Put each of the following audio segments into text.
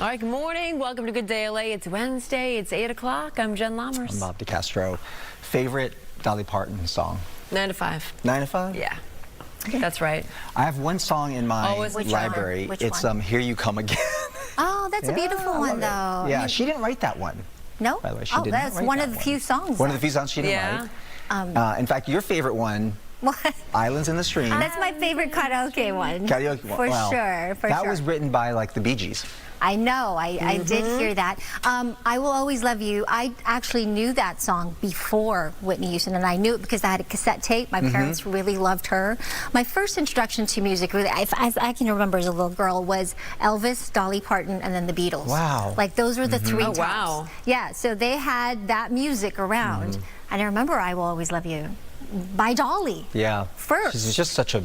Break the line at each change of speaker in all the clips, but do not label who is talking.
All right, good morning. Welcome to Good Day LA. It's Wednesday. It's 8 o'clock. I'm Jen Lammers.
I'm Bob DeCastro. Favorite Dolly Parton song?
9 to 5.
9 to 5?
Yeah. Okay. That's right.
I have one song in my library. It's Here You Come Again.
Oh, that's a beautiful one, though.
Yeah, she didn't write that one.
No?
By the way, she
didn't
that's
one of the few songs.
One of the few songs she didn't write. In fact, your favorite one, Islands in the Stream.
That's my favorite karaoke one.
Karaoke one.
For
Well,
sure,
that was written by, like, the Bee Gees.
I know, I did hear that. I Will Always Love You. I actually knew that song before Whitney Houston, and I knew it because I had a cassette tape. My parents really loved her. My first introduction to music, really, as I can remember as a little girl, was Elvis, Dolly Parton, and then the Beatles.
Wow.
Like, those were the three tops.
Wow.
Yeah, so they had that music around. And I remember I Will Always Love You by Dolly.
Yeah.
First.
She's just such a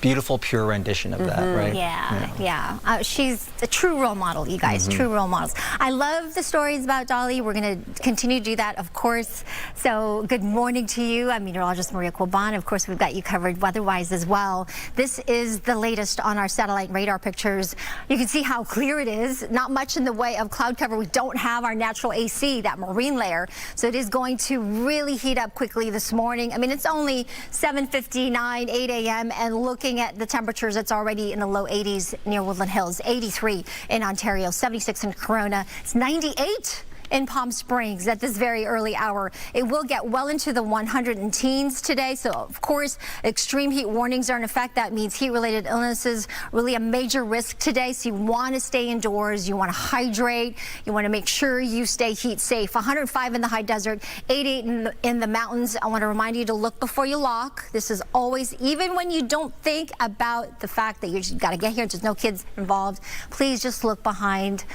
beautiful, pure rendition of that, right?
Yeah. She's a true role model, you guys, true role models. I love the stories about Dolly. We're going to continue to do that, of course. So good morning to you. I'm meteorologist Maria Quilban. Of course, we've got you covered weather-wise as well. This is the latest on our satellite radar pictures. You can see how clear it is. Not much in the way of cloud cover. We don't have our natural AC, that marine layer. So it is going to really heat up quickly this morning. I mean, it's only 7:59, 8 a.m. and looking at the temperatures, it's already in the low 80s near Woodland Hills, 83 in Ontario, 76 in Corona, it's 98 in Palm Springs at this very early hour. It will get well into the 100 and teens today. So, of course, extreme heat warnings are in effect. That means heat-related illnesses, really a major risk today. So you want to stay indoors. You want to hydrate. You want to make sure you stay heat safe. 105 in the high desert, 88 in the mountains. I want to remind you to look before you lock. This is always, even when you don't think about the fact that you just got to get here, there's no kids involved, please just look behind.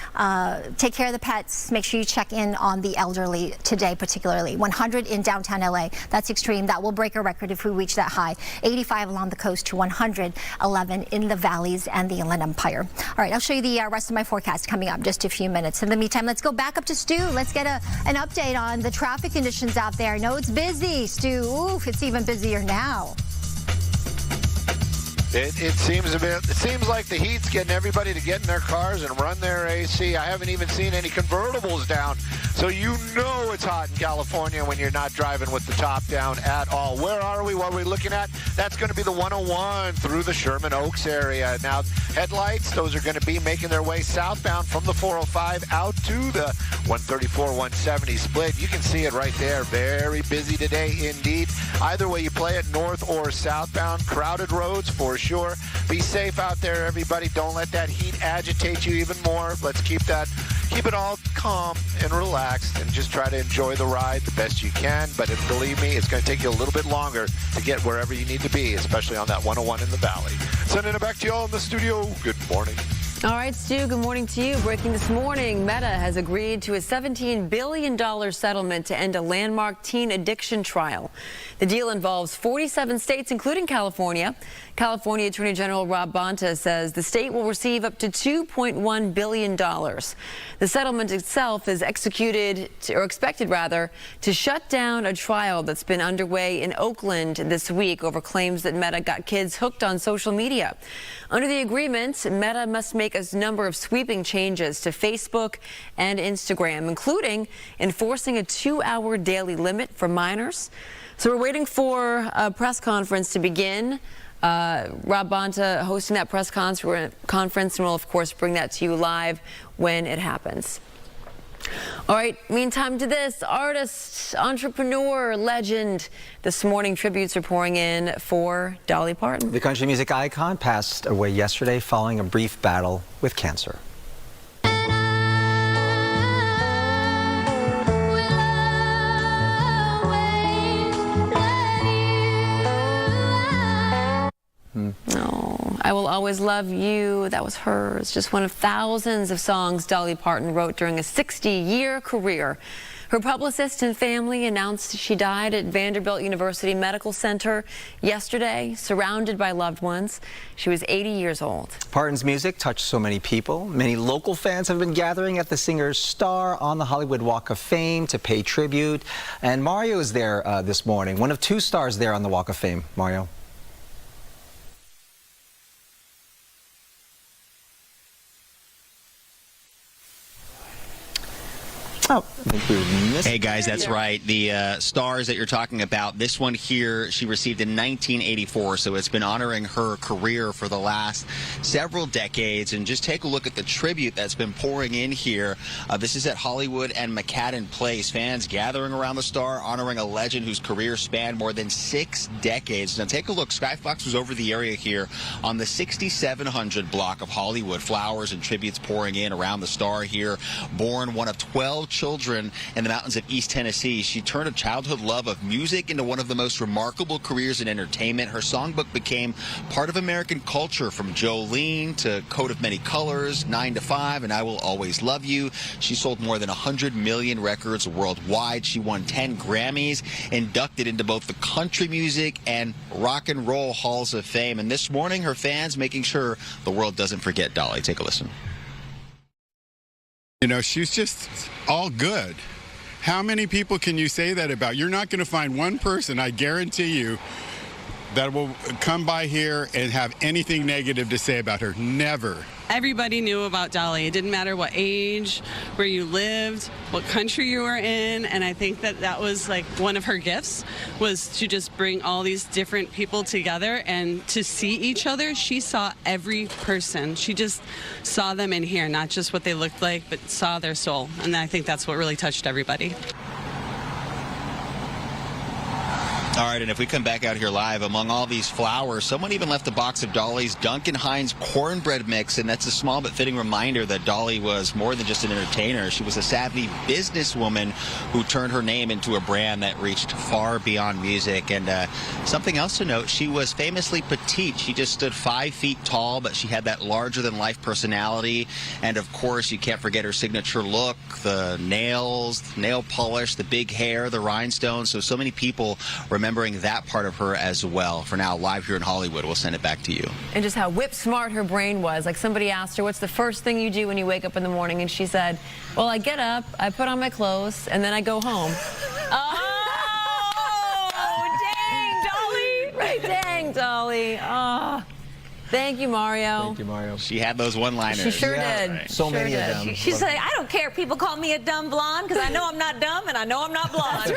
Take care of the pets. Make sure you check in on the elderly today, particularly. 100 in downtown LA. That's extreme. That will break a record if we reach that high. 85 along the coast to 111 in the valleys and the Inland Empire. All right, I'll show you the rest of my forecast coming up in just a few minutes. In the meantime, let's go back up to Stu. Let's get an update on the traffic conditions out there. I know it's busy, Stu. Oof, it's even busier now.
It seems like the heat's getting everybody to get in their cars and run their AC. I haven't even seen any convertibles down. So you know it's hot in California when you're not driving with the top down at all. Where are we? What are we looking at? That's going to be the 101 through the Sherman Oaks area. Now, headlights, those are going to be making their way southbound from the 405 out to the 134-170 split. You can see it right there. Very busy today indeed. Either way you play it, north or southbound. Crowded roads for sure. Be safe out there, everybody. Don't let that heat agitate you even more. Let's keep it all calm and relaxed and just try to enjoy the ride the best you can. But believe me, it's going to take you a little bit longer to get wherever you need to be, especially on that 101 in the valley. Sending it back to y'all in the studio. Good morning.
All right, Stu, good morning to you. Breaking this morning, Meta has agreed to a $17 billion settlement to end a landmark teen addiction trial. The deal involves 47 states, including California. California Attorney General Rob Bonta says the state will receive up to $2.1 billion. The settlement itself is expected to shut down a trial that's been underway in Oakland this week over claims that Meta got kids hooked on social media. Under the agreement, Meta must make a number of sweeping changes to Facebook and Instagram, including enforcing a 2-hour daily limit for minors. So we're waiting for a press conference to begin. Rob Bonta hosting that press conference, and we'll, of course, bring that to you live when it happens. All right, meantime to this, artist, entrepreneur, legend. This morning, tributes are pouring in for Dolly Parton.
The country music icon passed away yesterday following a brief battle with cancer.
No, I Will Always Love You. That was hers. Just one of thousands of songs Dolly Parton wrote during a 60-year career. Her publicist and family announced she died at Vanderbilt University Medical Center yesterday, surrounded by loved ones. She was 80 years old.
Parton's music touched so many people. Many local fans have been gathering at the singer's star on the Hollywood Walk of Fame to pay tribute. And Mario is there this morning, one of 2 stars there on the Walk of Fame. Mario. Oh, I think we missed.
Hey guys, that's right. The stars that you're talking about, this one here, she received in 1984, so it's been honoring her career for the last several decades. And just take a look at the tribute that's been pouring in here. This is at Hollywood and McCadden Place. Fans gathering around the star, honoring a legend whose career spanned more than 6 decades. Now take a look. Skyfox was over the area here on the 6700 block of Hollywood. Flowers and tributes pouring in around the star here. Born one of 12 children in the mountains of East Tennessee, she turned a childhood love of music into one of the most remarkable careers in entertainment. Her songbook became part of American culture, from Jolene to Coat of Many Colors, 9 to 5, and I Will Always Love You. She sold more than 100 million records worldwide. She won 10 Grammys, inducted into both the country music and rock and roll halls of fame. And this morning, her fans making sure the world doesn't forget Dolly. Take a listen.
You know, she's just all good. How many people can you say that about? You're not going to find one person, I guarantee you, that will come by here and have anything negative to say about her. Never.
Everybody knew about Dolly. It didn't matter what age, where you lived, what country you were in, and I think that that was like one of her gifts, was to just bring all these different people together and to see each other. She saw every person. She just saw them in here, not just what they looked like, but saw their soul, and I think that's what really touched everybody.
All right, and if we come back out here live, among all these flowers, someone even left a box of Dolly's Duncan Hines cornbread mix, and that's a small but fitting reminder that Dolly was more than just an entertainer. She was a savvy businesswoman who turned her name into a brand that reached far beyond music. And something else to note, she was famously petite. She just stood 5 feet tall, but she had that larger-than-life personality. And, of course, you can't forget her signature look, the nails, nail polish, the big hair, the rhinestones. So many people remembering that part of her as well. For now, live here in Hollywood, we'll send it back to you.
And just how whip smart her brain was. Like, somebody asked her, what's the first thing you do when you wake up in the morning? And she said, well, I get up, I put on my clothes, and then I go home. Oh, dang, Dolly. Right, dang, Dolly. Oh. Thank you, Mario.
Thank you, Mario.
She had those one-liners.
She sure did.
Right.
So many of them.
She's like, I don't care if people call me a dumb blonde, because I know I'm not dumb and I know I'm not blonde.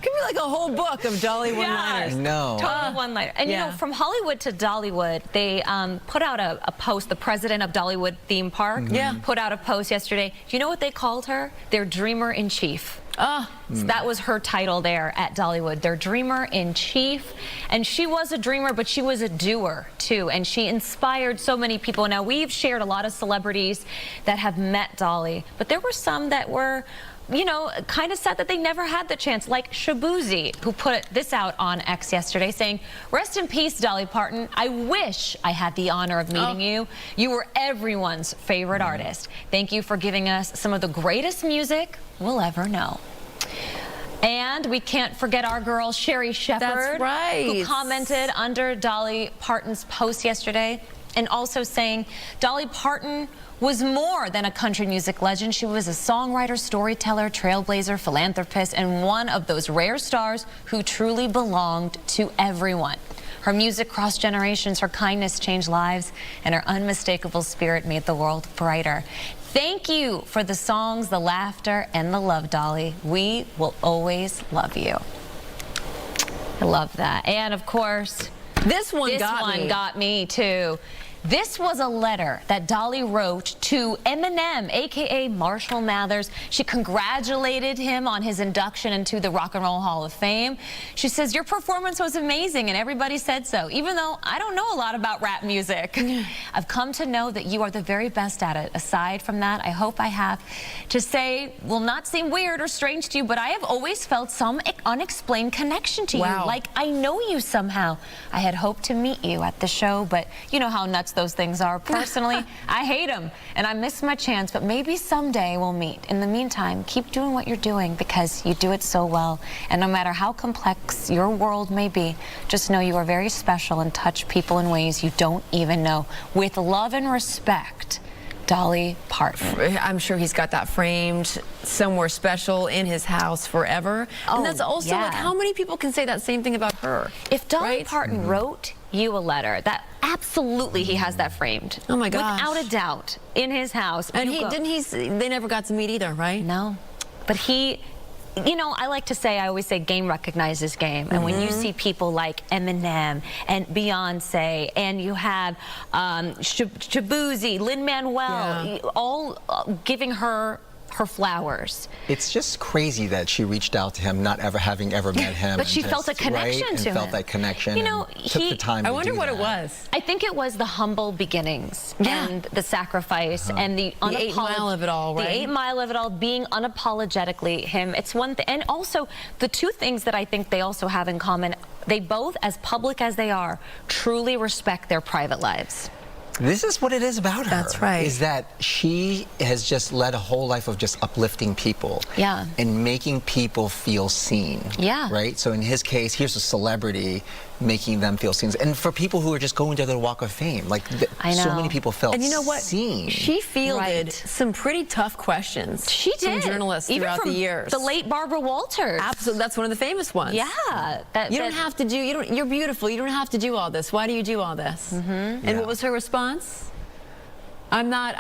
Could be like a whole book of Dolly one-liners.
No.
Total one-liner. And you know, from Hollywood to Dollywood, they put out a post. The president of Dollywood Theme Park put out a post yesterday. Do you know what they called her? Their dreamer-in-chief. So that was her title there at Dollywood, their dreamer-in-chief. And she was a dreamer, but she was a doer, too. And she inspired so many people. Now, we've shared a lot of celebrities that have met Dolly, but there were some that were, you know, kind of sad that they never had the chance, like Shabuzi, who put this out on X yesterday saying, rest in peace, Dolly Parton. I wish I had the honor of meeting you. You were everyone's favorite artist. Thank you for giving us some of the greatest music we'll ever know. And we can't forget our girl, Sherry Shepherd.
That's right.
Who commented under Dolly Parton's post yesterday, and also saying Dolly Parton was more than a country music legend. She was a songwriter, storyteller, trailblazer, philanthropist, and one of those rare stars who truly belonged to everyone. Her music crossed generations, her kindness changed lives, and her unmistakable spirit made the world brighter. Thank you for the songs, the laughter, and the love, Dolly. We will always love you. I love that. And of course,
this one
got me too. This was a letter that Dolly wrote to Eminem, a.k.a. Marshall Mathers. She congratulated him on his induction into the Rock and Roll Hall of Fame. She says, your performance was amazing, and everybody said so, even though I don't know a lot about rap music. I've come to know that you are the very best at it. Aside from that, I hope I have to say will not seem weird or strange to you, but I have always felt some unexplained connection to you. Like I know you somehow. I had hoped to meet you at the show, but you know how nuts those things are. Personally, I hate them, and I miss my chance, but maybe someday we'll meet. In the meantime, keep doing what you're doing because you do it so well, and no matter how complex your world may be, just know you are very special and touch people in ways you don't even know. With love and respect, Dolly Parton.
I'm sure he's got that framed somewhere special in his house forever. And that's also like, how many people can say that same thing about her?
If Dolly Parton wrote you a letter, that absolutely he has that framed.
Oh my gosh.
Without a doubt, in his house.
And they never got to meet either, right?
No. but he, you know, I always say game recognizes game. And when you see people like Eminem and Beyonce, and you have Shabuzi, Lin-Manuel, all giving her flowers.
It's just crazy that she reached out to him, not having ever met him.
But she felt a connection to him.
Felt that connection.
You know,
took the time
I
to
wonder
do
what
that.
it was.
I think it was the humble beginnings and the sacrifice and the
8 mile of it all, right?
The 8 mile of it all, being unapologetically him. It's one thing. And also, the two things that I think they also have in common, they both, as public as they are, truly respect their private lives.
This is what it is about her.
That's right.
Is that she has just led a whole life of just uplifting people.
Yeah.
And making people feel seen.
Yeah.
Right? So in his case, here's a celebrity making them feel seen. And for people who are just going to their Walk of Fame, like
I know.
so many people felt
And you know what?
seen.
She fielded some pretty tough questions.
She did.
From journalists
Even
throughout
from
the years.
the late Barbara Walters.
Absolutely, that's one of the famous ones.
Yeah.
You don't have to do. You're beautiful. You don't have to do all this. Why do you do all this? And what was her response? I'm not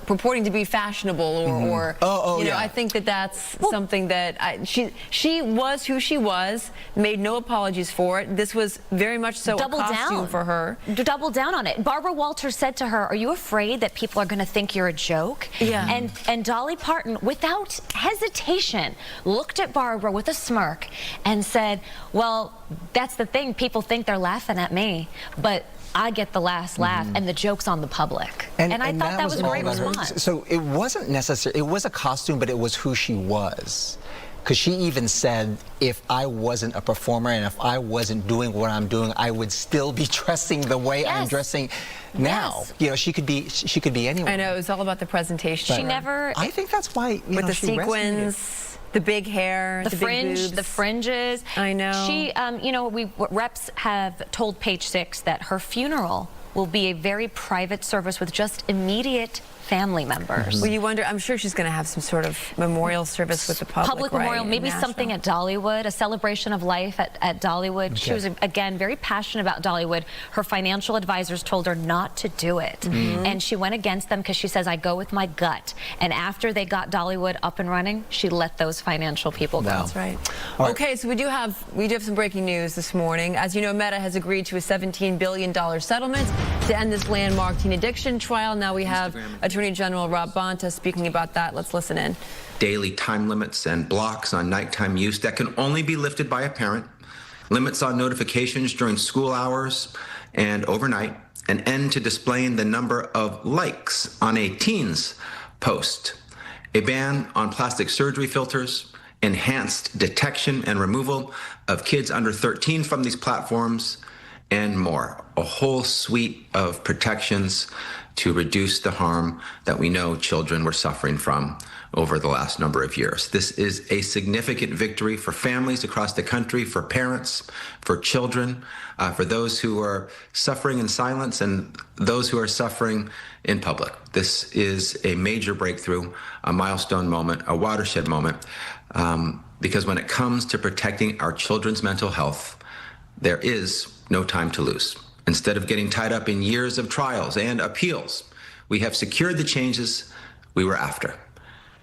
purporting to be fashionable or you know, I think that something that she was who she was, made no apologies for it. This was very much so a costume for her.
Double down on it. Barbara Walters said to her, "Are you afraid that people are going to think you're a joke?"
Yeah.
And Dolly Parton, without hesitation, looked at Barbara with a smirk and said, "Well, that's the thing. People think they're laughing at me, but I get the last laugh, and the joke's on the public." And I thought that was a great response.
So it wasn't necessary. It was a costume, but it was who she was. Because she even said, if I wasn't a performer and if I wasn't doing what I'm doing, I would still be dressing the way I'm dressing now. You know, she could be anyone.
I know, it was all about the presentation.
She never.
I think that's why, you
with
know,
the
she
sequins.
resonated.
The big hair,
the
big
fringe,
boobs.
the fringes.
I know.
She, you know, reps have told Page Six that her funeral will be a very private service with just immediate family members.
Well, you wonder, I'm sure she's going to have some sort of memorial service with the public,
Memorial,
right,
maybe something at Dollywood, a celebration of life at Dollywood. Okay. She was, again, very passionate about Dollywood. Her financial advisors told her not to do it. And she went against them because she says, I go with my gut. And after they got Dollywood up and running, she let those financial people go.
That's right. Okay, so we do have some breaking news this morning. As you know, Meta has agreed to a $17 billion settlement to end this landmark teen addiction trial. Now we have Attorney General Rob Bonta speaking about that. Let's listen in.
Daily time limits and blocks on nighttime use that can only be lifted by a parent, limits on notifications during school hours and overnight, an end to displaying the number of likes on a teen's post, a ban on plastic surgery filters, enhanced detection and removal of kids under 13 from these platforms, and more. A whole suite of protections to reduce the harm that we know children were suffering from over the last number of years. This is a significant victory for families across the country, for parents, for children, for those who are suffering in silence and those who are suffering in public. This is a major breakthrough, a milestone moment, a watershed moment, because when it comes to protecting our children's mental health, there is no time to lose. Instead of getting tied up in years of trials and appeals, we have secured the changes we were after.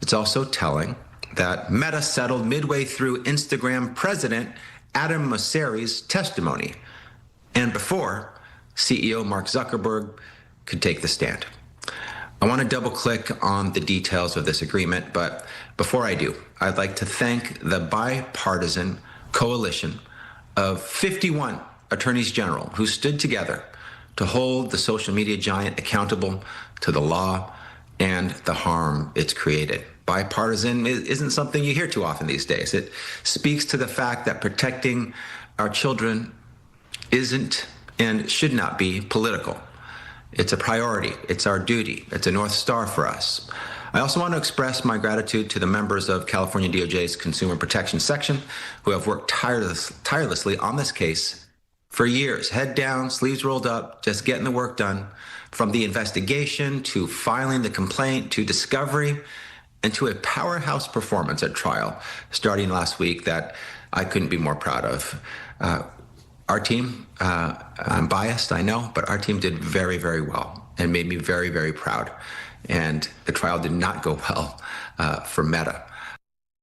It's also telling that Meta settled midway through Instagram president Adam Mosseri's testimony and before CEO Mark Zuckerberg could take the stand. I want to double click on the details of this agreement, but before I do, I'd like to thank the bipartisan coalition of 51 attorneys general who stood together to hold the social media giant accountable to the law and the harm it's created. Bipartisan isn't something you hear too often these days. It speaks to the fact that protecting our children isn't and should not be political. It's a priority. It's our duty. It's a North Star for us. I also want to express my gratitude to the members of California DOJ's Consumer Protection Section who have worked tirelessly on this case for years, head down, sleeves rolled up, just getting the work done, from the investigation to filing the complaint to discovery and to a powerhouse performance at trial starting last week that I couldn't be more proud of. Our team, I'm biased, I know, but our team did very, very well and made me very, very proud. and the trial did not go well for Meta.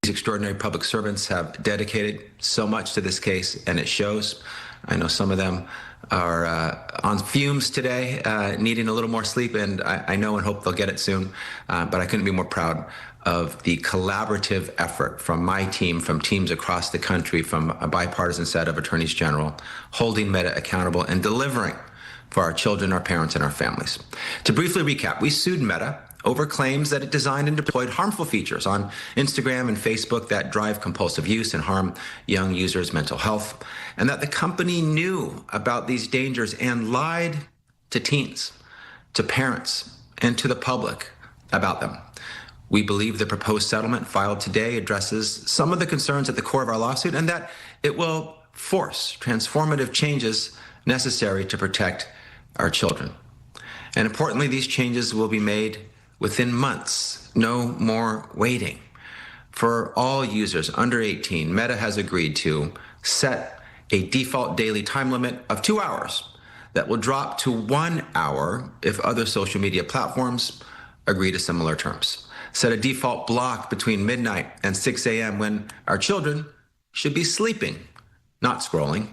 These extraordinary public servants have dedicated so much to this case, and it shows. I know some of them are on fumes today, needing a little more sleep, and I know and hope they'll get it soon. But I couldn't be more proud of the collaborative effort from my team, from teams across the country, from a bipartisan set of attorneys general, holding Meta accountable and delivering for our children, our parents, and our families. To briefly recap, we sued Meta over claims that it designed and deployed harmful features on Instagram and Facebook that drive compulsive use and harm young users' mental health, and that the company knew about these dangers and lied to teens, to parents, and to the public about them. We believe the proposed settlement filed today addresses some of the concerns at the core of our lawsuit, and that it will force transformative changes necessary to protect our children. And importantly, these changes will be made within months, no more waiting. For all users under 18, Meta has agreed to set a default daily time limit of 2 hours that will drop to 1 hour if other social media platforms agree to similar terms. Set a default block between midnight and 6 a.m. when our children should be sleeping, not scrolling.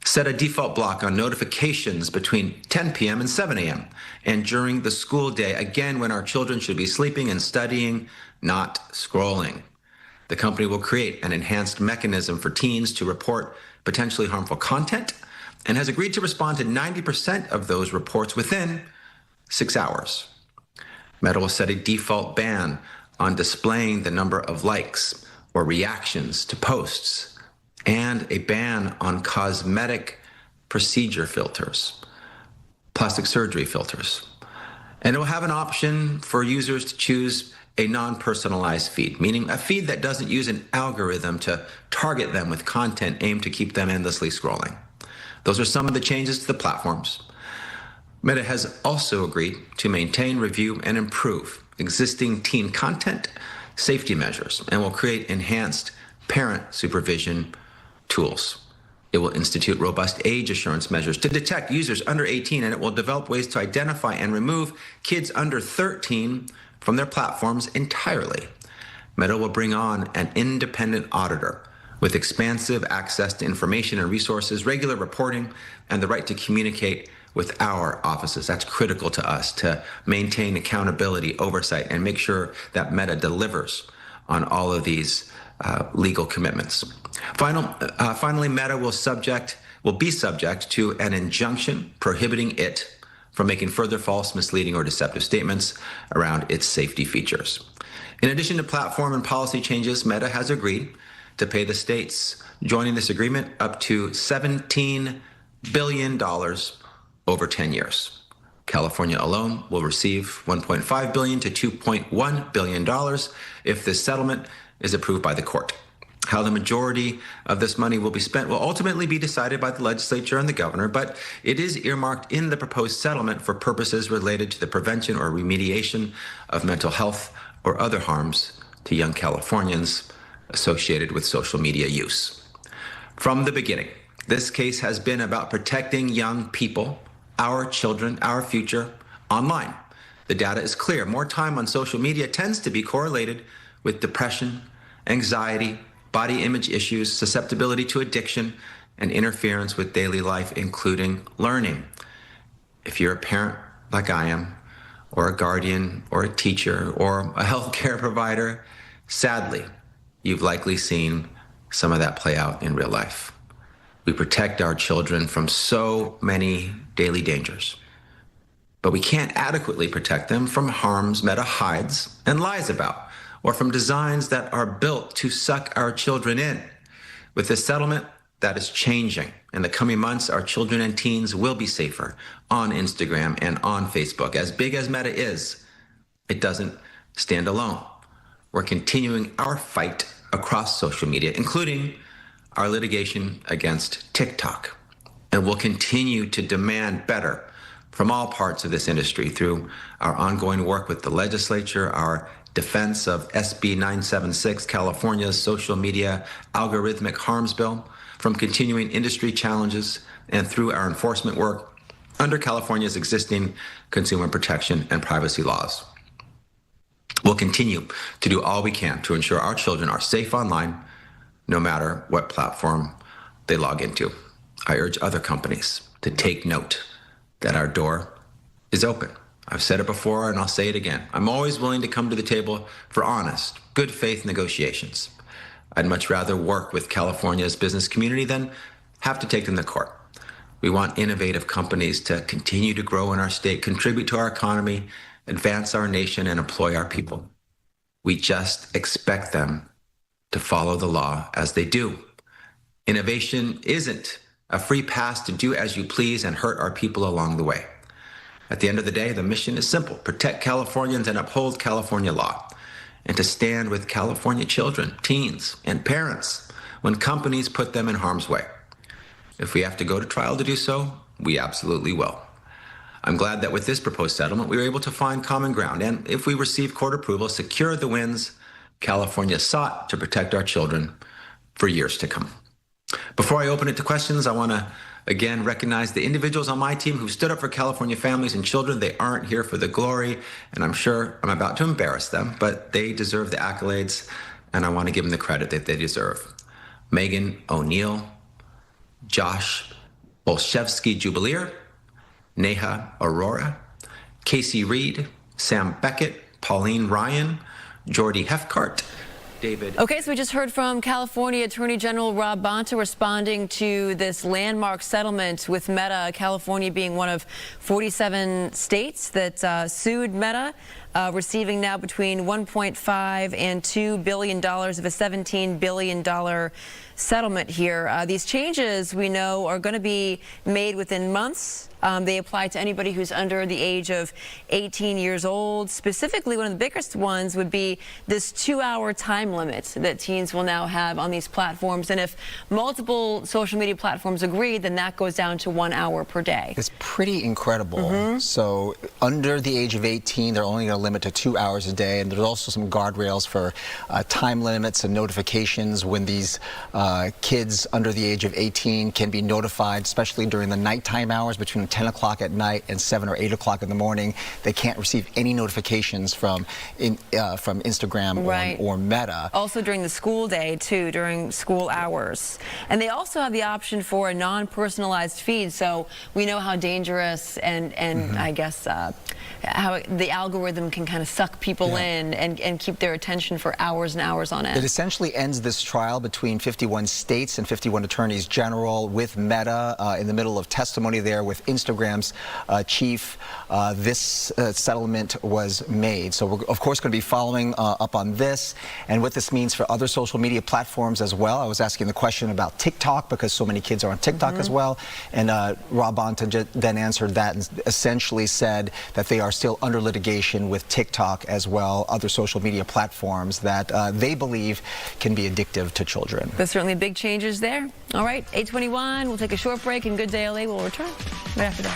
Set a default block on notifications between 10 p.m. and 7 a.m. and during the school day, again when our children should be sleeping and studying, not scrolling. The company will create an enhanced mechanism for teens to report potentially harmful content and has agreed to respond to 90% of those reports within 6 hours. Meta will set a default ban on displaying the number of likes or reactions to posts, and a ban on cosmetic procedure filters, plastic surgery filters. And it will have an option for users to choose a non-personalized feed, meaning a feed that doesn't use an algorithm to target them with content aimed to keep them endlessly scrolling. Those are some of the changes to the platforms. Meta has also agreed to maintain, review, and improve existing teen content safety measures and will create enhanced parent supervision tools. It will institute robust age assurance measures to detect users under 18, and it will develop ways to identify and remove kids under 13 from their platforms entirely. Meta will bring on an independent auditor with expansive access to information and resources, regular reporting, and the right to communicate with our offices. That's critical to us to maintain accountability, oversight, and make sure that Meta delivers on all of these legal commitments. Finally, Meta will be subject to an injunction prohibiting it from making further false, misleading, or deceptive statements around its safety features. In addition to platform and policy changes, Meta has agreed to pay the states joining this agreement up to $17 billion over 10 years. California alone will receive $1.5 billion to $2.1 billion if this settlement is approved by the court. How the majority of this money will be spent will ultimately be decided by the legislature and the governor, but it is earmarked in the proposed settlement for purposes related to the prevention or remediation of mental health or other harms to young Californians associated with social media use. From the beginning, this case has been about protecting young people, our children, our future, online. The data is clear. More time on social media tends to be correlated with depression, anxiety, body image issues, susceptibility to addiction, and interference with daily life, including learning. If you're a parent like I am, or a guardian, or a teacher, or a healthcare provider, sadly, you've likely seen some of that play out in real life. We protect our children from so many daily dangers, but we can't adequately protect them from harms Meta hides and lies about, or from designs that are built to suck our children in. With this settlement, that is changing. In the coming months, our children and teens will be safer on Instagram and on Facebook. As big as Meta is, it doesn't stand alone. We're continuing our fight across social media, including our litigation against TikTok. And we'll continue to demand better from all parts of this industry through our ongoing work with the legislature, our defense of SB 976, California's social media algorithmic harms bill, from continuing industry challenges, and through our enforcement work under California's existing consumer protection and privacy laws. We'll continue to do all we can to ensure our children are safe online, no matter what platform they log into. I urge other companies to take note that our door is open. I've said it before and I'll say it again. I'm always willing to come to the table for honest, good faith negotiations. I'd much rather work with California's business community than have to take them to court. We want innovative companies to continue to grow in our state, contribute to our economy, advance our nation, and employ our people. We just expect them to follow the law as they do. Innovation isn't a free pass to do as you please and hurt our people along the way. At the end of the day, the mission is simple: protect Californians and uphold California law, and to stand with California children, teens, and parents when companies put them in harm's way. If we have to go to trial to do so, we absolutely will. I'm glad that with this proposed settlement, we were able to find common ground, and if we receive court approval, secure the wins California sought to protect our children for years to come. Before I open it to questions, I want to again recognize the individuals on my team who stood up for California families and children. They aren't here for the glory, and I'm sure I'm about to embarrass them, but they deserve the accolades, and I want to give them the credit that they deserve. Megan O'Neill, Josh Bolshevsky-Jubileer, Neha Aurora, Casey Reed, Sam Beckett, Pauline Ryan, Jordy Hefcart, David.
Okay, so we just heard from California Attorney General Rob Bonta responding to this landmark settlement with Meta, California being one of 47 states that sued Meta, receiving now between $1.5 and $2 billion of a $17 billion settlement here. These changes, we know, are going to be made within months. They apply to anybody who's under the age of 18 years old. Specifically, one of the biggest ones would be this 2-hour time limit that teens will now have on these platforms. And if multiple social media platforms agree, then that goes down to 1 hour per day.
It's pretty incredible. So under the age of 18, they're only going to limit to 2 hours a day. And there's also some guardrails for time limits and notifications when these kids under the age of 18 can be notified, especially during the nighttime hours between 10 o'clock at night and 7 or 8 o'clock in the morning. They can't receive any notifications from Instagram or Meta.
Also during the school day, too, during school hours. And they also have the option for a non-personalized feed, so we know how dangerous and I guess how the algorithm can kind of suck people in and keep their attention for hours and hours on end.
It essentially ends this trial between 51 states and 51 attorneys general with Meta in the middle of testimony there with Instagram's chief. This settlement was made. So we're, of course, going to be following up on this and what this means for other social media platforms as well. I was asking the question about TikTok because so many kids are on TikTok as well. And Rob Bonta then answered that and essentially said that they are still under litigation with TikTok as well, other social media platforms that they believe can be addictive to children.
There's certainly big changes there. All right, 8:21. We'll take a short break, and Good Day LA will return right after this.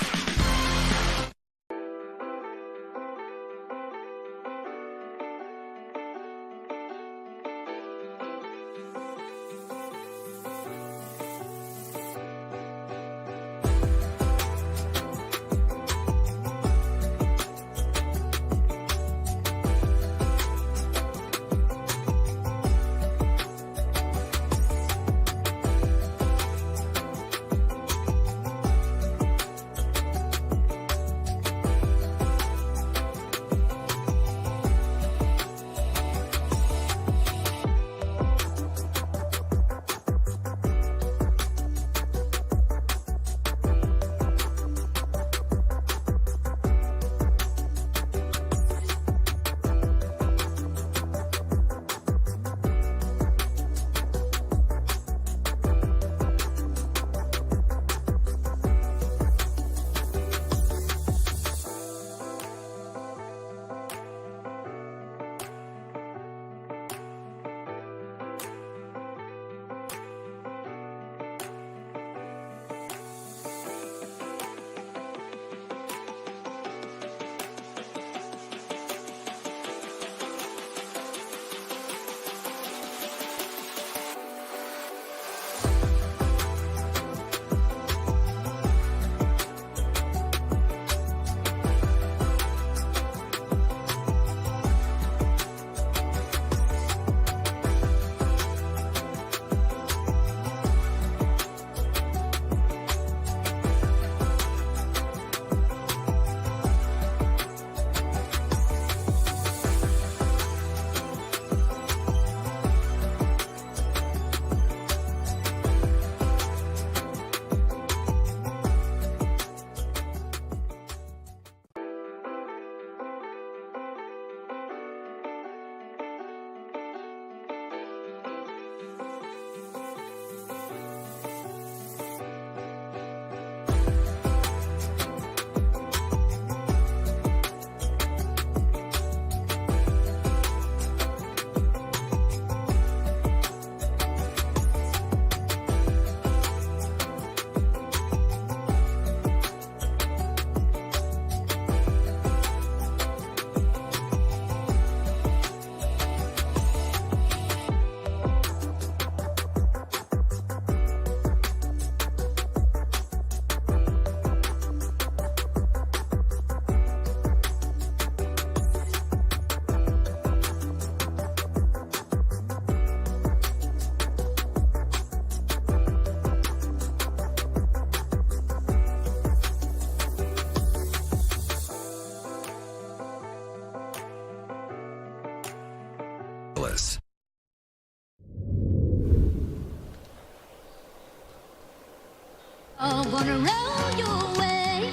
gonna roll your way,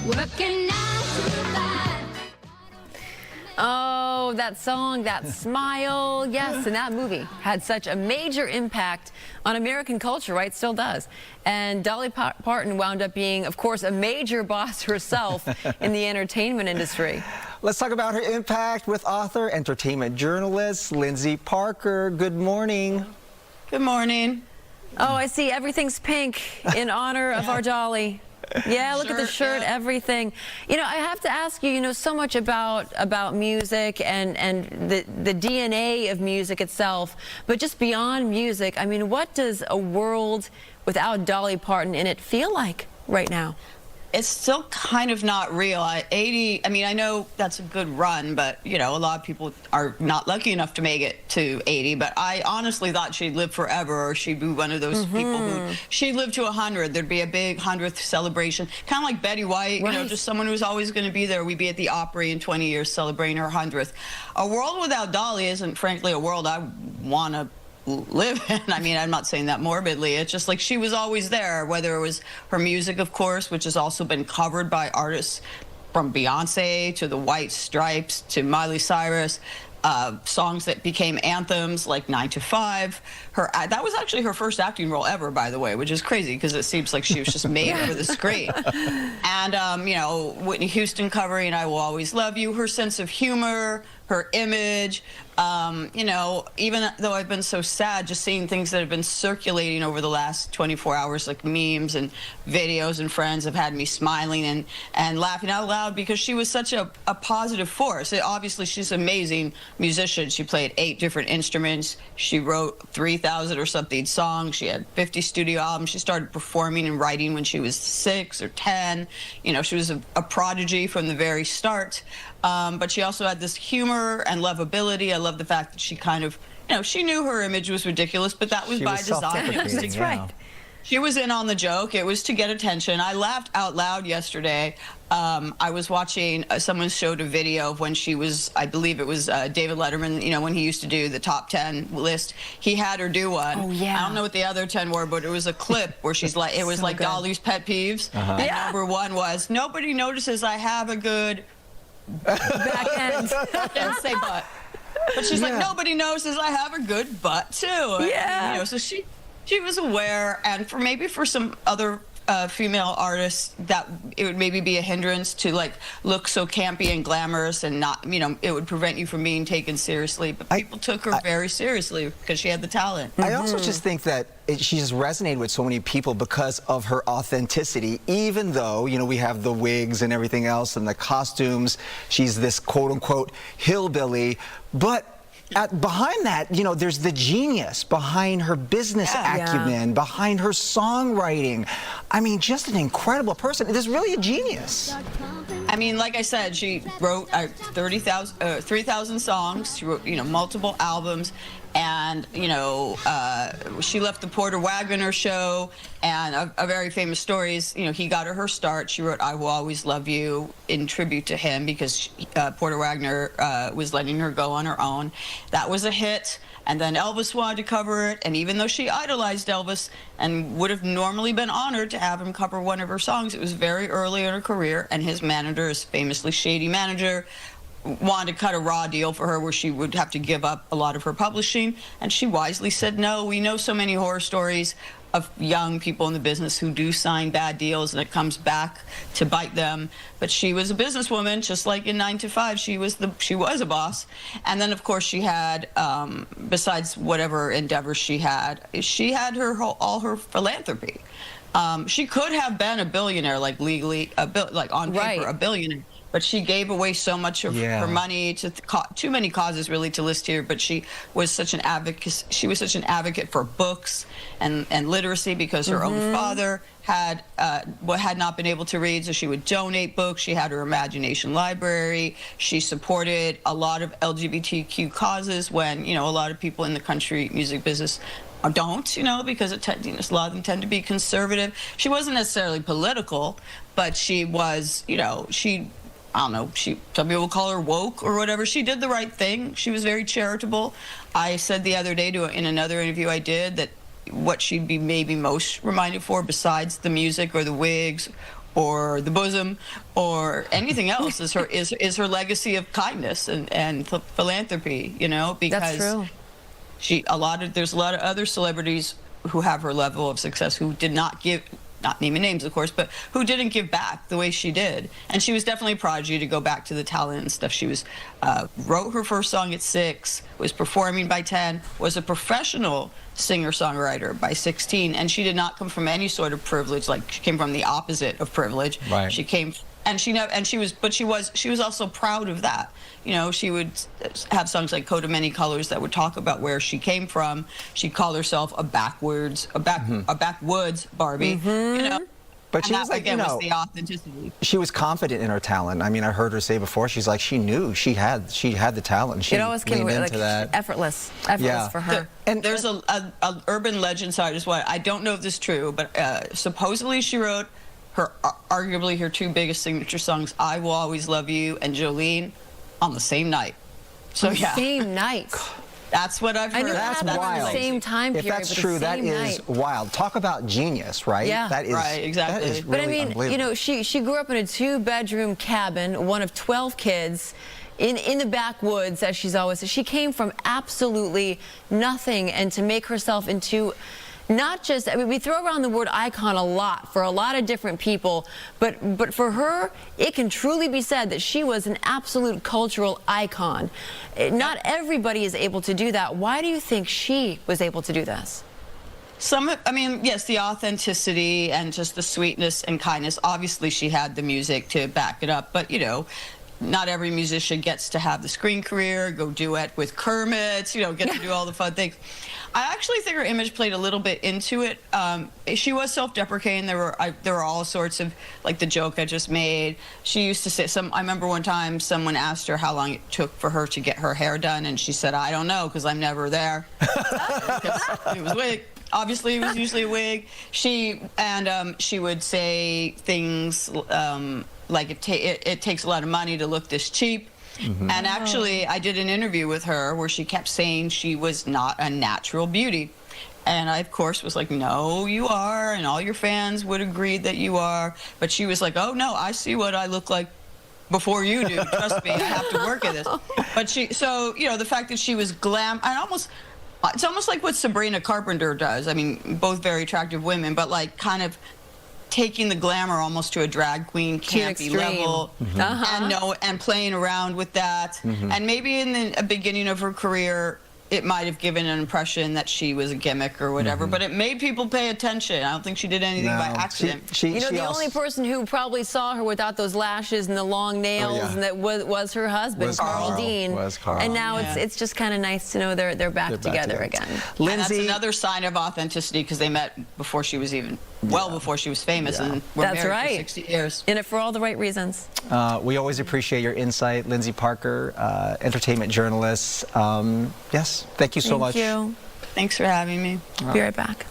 working 9 to 5.
Oh, that song, that smile. Yes, and that movie had such a major impact on American culture, right? Still does. And Dolly Parton wound up being, of course, a major boss herself in the entertainment industry.
Let's talk about her impact with author, entertainment journalist Lindsay Parker. Good morning.
Good morning.
Oh, I see everything's pink in honor of our Dolly. Yeah, look at the shirt, everything. You know, I have to ask you, you know so much about music and the DNA of music itself, but just beyond music, I mean, what does a world without Dolly Parton in it feel like right now?
It's still kind of not real. 80, I mean, I know that's a good run, but, you know, a lot of people are not lucky enough to make it to 80, but I honestly thought she'd live forever, or she'd be one of those people who, she'd live to 100. There'd be a big 100th celebration, kind of like Betty White, you know, just someone who's always going to be there. We'd be at the Opry in 20 years celebrating her 100th. A world without Dolly isn't, frankly, a world I want to live in. I mean, I'm not saying that morbidly. It's just like she was always there, whether it was her music, of course, which has also been covered by artists from Beyonce to the White Stripes to Miley Cyrus, songs that became anthems like 9 to 5. That was actually her first acting role ever, by the way, which is crazy because it seems like she was just made for the screen. And, you know, Whitney Houston covering I Will Always Love You, her sense of humor, her image, you know, even though I've been so sad just seeing things that have been circulating over the last 24 hours, like memes and videos and friends have had me smiling and laughing out loud because she was such a positive force. Obviously, she's an amazing musician. She played 8 different instruments. She wrote 3,000 or something songs. She had 50 studio albums. She started performing and writing when she was 6 or 10. You know, she was a prodigy from the very start. But she also had this humor and lovability. I love the fact that she kind of, you know, she knew her image was ridiculous, but that was by design.
That's right.
She was in on the joke. It was to get attention. I laughed out loud yesterday. I was watching, someone showed a video of when she was, I believe it was David Letterman, you know, when he used to do the top 10 list. He had her do one.
Oh, yeah.
I don't know what the other 10 were, but it was a clip where she's like, it was so like good. Dolly's pet peeves. And number 1 was, nobody notices I have a good
back end.
Didn't say butt. But she's like, nobody notices I have a good butt, too.
Yeah.
You know, so she was aware, and for some other female artists, that it would maybe be a hindrance to like look so campy and glamorous and not, you know, it would prevent you from being taken seriously. But people took her very seriously because she had the talent.
I also just think that she just resonated with so many people because of her authenticity, even though, you know, we have the wigs and everything else and the costumes. She's this quote-unquote hillbilly, but behind that, you know, there's the genius behind her business acumen, behind her songwriting. I mean, just an incredible person. There's really a genius.
I mean, like I said, she wrote 3,000 songs. She wrote, you know, multiple albums. And, you know, she left the Porter Wagoner show, and a very famous story is, you know, he got her start. She wrote I Will Always Love You in tribute to him because Porter Wagoner was letting her go on her own. That was a hit, and then Elvis wanted to cover it, and even though she idolized Elvis and would have normally been honored to have him cover one of her songs, it was very early in her career, and his manager, his famously shady manager, wanted to cut a raw deal for her where she would have to give up a lot of her publishing, and she wisely said no. We know so many horror stories of young people in the business who do sign bad deals and it comes back to bite them. But she was a businesswoman, just like in 9 to 5. She was a boss. And then of course she had, besides whatever endeavors she had all her philanthropy. She could have been a billionaire, like legally, like on paper, a billionaire. But she gave away so much of her money to too many causes really to list here. But she was such an advocate. She was such an advocate for books and literacy because her own father had not been able to read, so she would donate books. She had her imagination library. She supported a lot of LGBTQ causes when, you know, a lot of people in the country music business don't, you know, because a lot of them tend to be conservative. She wasn't necessarily political, but she was, you know, I don't know, some people call her woke or whatever. She did the right thing. She was very charitable. I said the other day in another interview I did that what she'd be maybe most reminded for, besides the music or the wigs or the bosom or anything else, is her legacy of kindness and philanthropy. You know, because
That's true.
there's a lot of other celebrities who have her level of success who did not give, not naming names of course, but who didn't give back the way she did. And she was definitely a prodigy, to go back to the talent and stuff. She was wrote her first song at 6, was performing by 10, was a professional singer-songwriter by 16, and she did not come from any sort of privilege. Like, she came from the opposite of privilege.
Right.
She came, and she was also proud of that. You know, she would have songs like Coat of Many Colors that would talk about where she came from. She'd call herself a backwoods Barbie. You know,
But she
and
was
that,
like,
again,
you know,
was the authenticity.
she was confident in her talent. I mean, I heard her say before, she's like, she knew she had the talent. And she
It always came
leaned
like
into that.
effortless for her.
And there's a urban legend side as well. I don't know if this is true, but supposedly she wrote arguably her 2 biggest signature songs, "I Will Always Love You" and "Jolene," on the same night. So
On the
yeah,
same night.
that's what I've heard.
I knew it
That's
happened
wild.
at the same time
If
period.
that's
but the
true, that
same
is
night.
wild. Talk about genius, right?
Yeah.
That is,
Right, exactly.
That is
But
really
I mean,
unbelievable.
you know, she grew up in a 2-bedroom cabin, one of 12 kids, in the backwoods, as she's always said. She came from absolutely nothing, and to make herself into not just, I mean, we throw around the word icon a lot for a lot of different people, but for her, it can truly be said that she was an absolute cultural icon. Not everybody is able to do that. Why do you think she was able to do this?
I mean, yes, the authenticity and just the sweetness and kindness. Obviously, she had the music to back it up, but, you know, not every musician gets to have the screen career, go duet with Kermit, you know, get to do all the fun things. I actually think her image played a little bit into it. She was self-deprecating. There were all sorts of, like the joke I just made. She used to say, I remember one time someone asked her how long it took for her to get her hair done, and she said, "I don't know, because I'm never there." It was wig. Obviously, it was usually a wig. She would say things like it takes a lot of money to look this cheap. And actually, I did an interview with her where she kept saying she was not a natural beauty. And I, of course, was like, "No, you are," and all your fans would agree that you are. But she was like, "Oh, no, I see what I look like before you do. Trust me, I have to work at this." But so, you know, the fact that she was it's almost like what Sabrina Carpenter does. I mean, both very attractive women, but like kind of taking the glamour almost to a drag queen campy level, and playing around with that. And maybe in the beginning of her career, it might have given an impression that she was a gimmick or whatever, but it made people pay attention. I don't think she did anything by accident.
You know, the only person who probably saw her without those lashes and the long nails, and that was her husband, Carl Dean. And now it's just kind of nice to know they're back together again.
Lindsay, and that's another sign of authenticity, because they met before she was even before she was famous, and were married for 60 years.
In it for all the right reasons.
We always appreciate your insight, Lindsay Parker, entertainment journalist. Yes, thank you so much.
Thank you.
Thanks for having me.
Be right back.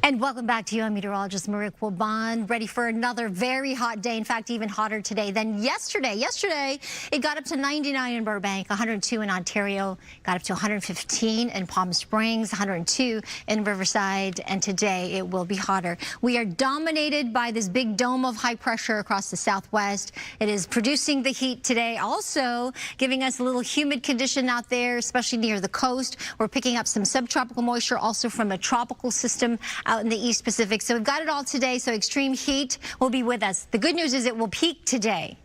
And welcome back to you. I'm meteorologist Maria Quilban, ready for another very hot day. In fact, even hotter today than yesterday. Yesterday, it got up to 99 in Burbank, 102 in Ontario, got up to 115 in Palm Springs, 102 in Riverside, and today it will be hotter. We are dominated by this big dome of high pressure across the southwest. It is producing the heat today, also giving us a little humid condition out there, especially near the coast. We're picking up some subtropical moisture also from a tropical system out in the East Pacific. So we've got it all today. So extreme heat will be with us. The good news is it will peak today.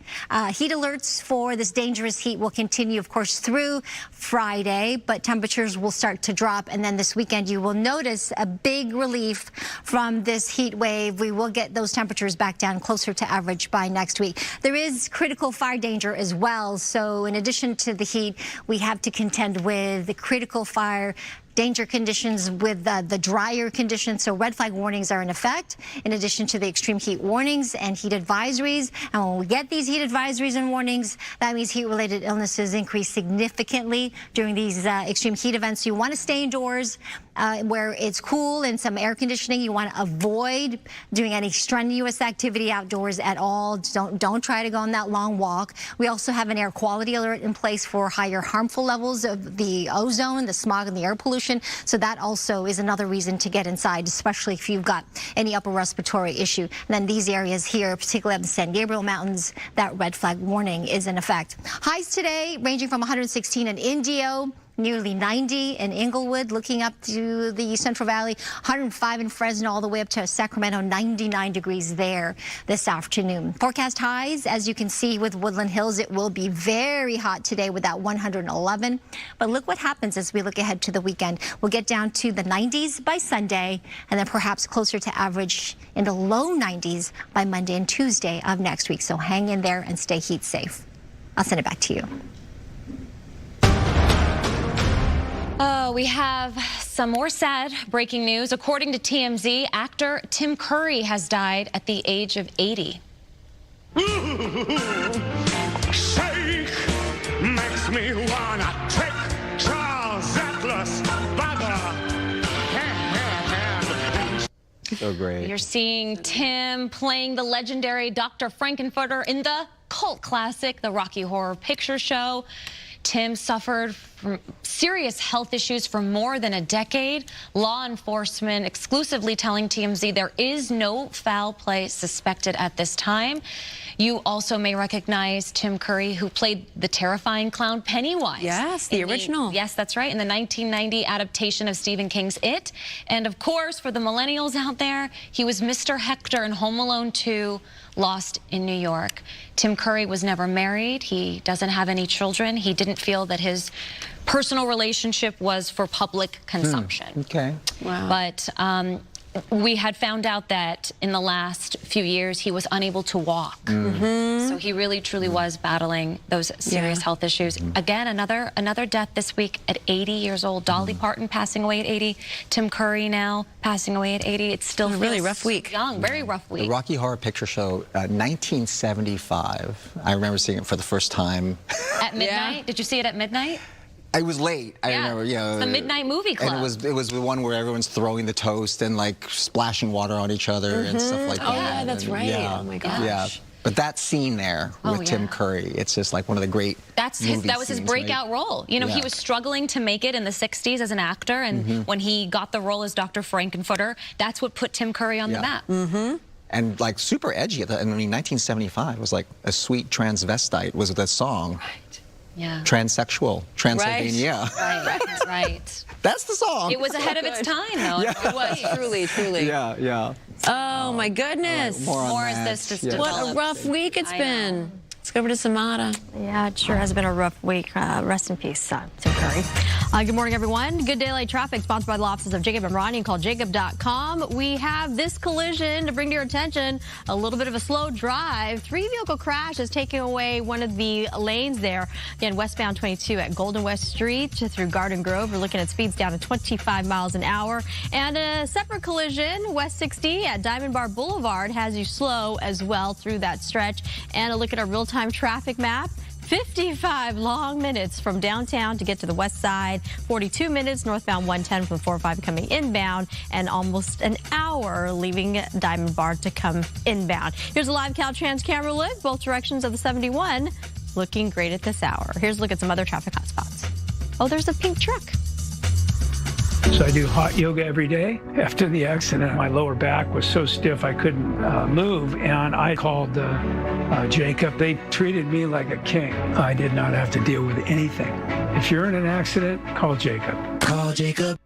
Heat alerts for this dangerous heat will continue, of course, through Friday, but temperatures will start to drop. And then this weekend, you will notice a big relief from this heat wave. We will get those temperatures back down closer to average by next week. There is critical fire danger as well. So in addition to the heat, we have to contend with the critical fire danger conditions with the drier conditions. So red flag warnings are in effect, in addition to the extreme heat warnings and heat advisories. And when we get these heat advisories and warnings, that means heat-related illnesses increase significantly during these extreme heat events. You want to stay indoors where it's cool and some air conditioning. You want to avoid doing any strenuous activity outdoors at all. Don't try to go on that long walk. We also have an air quality alert in place for higher harmful levels of the ozone, the smog, and the air pollution. So that also is another reason to get inside, especially if you've got any upper respiratory issue. And then these areas here, particularly up the San Gabriel Mountains, that red flag warning is in effect. Highs today ranging from 116 in Indio, nearly 90 in Inglewood, looking up to the Central Valley, 105 in Fresno, all the way up to Sacramento, 99 degrees there this afternoon. Forecast highs, as you can see with Woodland Hills, it will be very hot today with that 111. But look what happens as we look ahead to the weekend. We'll get down to the 90s by Sunday, and then perhaps closer to average in the low 90s by Monday and Tuesday of next week. So hang in there and stay heat safe. I'll send it back to you.
Oh, we have some more sad breaking news. According to TMZ, actor Tim Curry has died at the age of 80.
Shake makes me wanna take Charles Atlas by the hand.
So great.
You're seeing Tim playing the legendary Dr. Frankenfurter in the cult classic, The Rocky Horror Picture Show. Tim suffered from serious health issues for more than a decade. Law enforcement exclusively telling TMZ there is no foul play suspected at this time. You also may recognize Tim Curry, who played the terrifying clown Pennywise.
Yes, the original.
Yes, that's right, in the 1990 adaptation of Stephen King's It. And of course, for the millennials out there, he was Mr. Hector in Home Alone 2, Lost in New York. Tim Curry was never married. He doesn't have any children. He didn't feel that his personal relationship was for public consumption.
Okay.
Wow.
But we had found out that in the last few years he was unable to walk. So he really truly was battling those serious health issues. Again, another death this week at 80 years old. Dolly Parton passing away at 80. Tim Curry now passing away at 80. It's still
a really rough week.
Young, very rough week.
The Rocky Horror Picture Show, 1975. I remember seeing it for the first time.
At midnight?
Yeah.
Did you see it at midnight?
It was late. I remember,
It's the Midnight Movie Club.
And it was the one where everyone's throwing the toast and like splashing water on each other and stuff like that.
Oh, yeah, that's right.
Yeah,
Oh, my gosh.
Yeah. But that scene there with Tim Curry, it's just like one of the great
that was his breakout role. You know, he was struggling to make it in the 60s as an actor, and when he got the role as Dr. Frankenfurter, that's what put Tim Curry on the map.
And like super edgy. I mean, 1975 was like a sweet transvestite was the song.
Right. Yeah.
Transsexual, Transylvania.
Right.
That's the song.
It was ahead of its time, though.
Yeah.
It was
Truly.
Yeah, yeah.
Oh, my goodness.
More
is this just
What
developed.
a rough week it's been.
know.
Let's go over to Samara.
Yeah, it sure has been a rough week. Rest in peace, Tim Curry. Good morning, everyone. Good Daylight Traffic, sponsored by the offices of Jacob and Ronnie. Call jacob.com. We have this collision to bring to your attention. A little bit of a slow drive. Three-vehicle crash is taking away one of the lanes there. Again, westbound 22 at Golden West Street through Garden Grove. We're looking at speeds down to 25 miles an hour. And a separate collision, West 60 at Diamond Bar Boulevard has you slow as well through that stretch. And a look at our real-time traffic map. 55 long minutes from downtown to get to the west side, 42 minutes northbound 110 from 405 coming inbound, and almost an hour leaving Diamond Bar to come inbound. Here's a live Caltrans camera look, both directions of the 71, looking great at this hour. Here's a look at some other traffic hotspots. Oh, there's a pink truck.
So I do hot yoga every day. After the accident, my lower back was so stiff I couldn't move, and I called Jacob. They treated me like a king. I did not have to deal with anything. If you're in an accident, call Jacob. Call Jacob.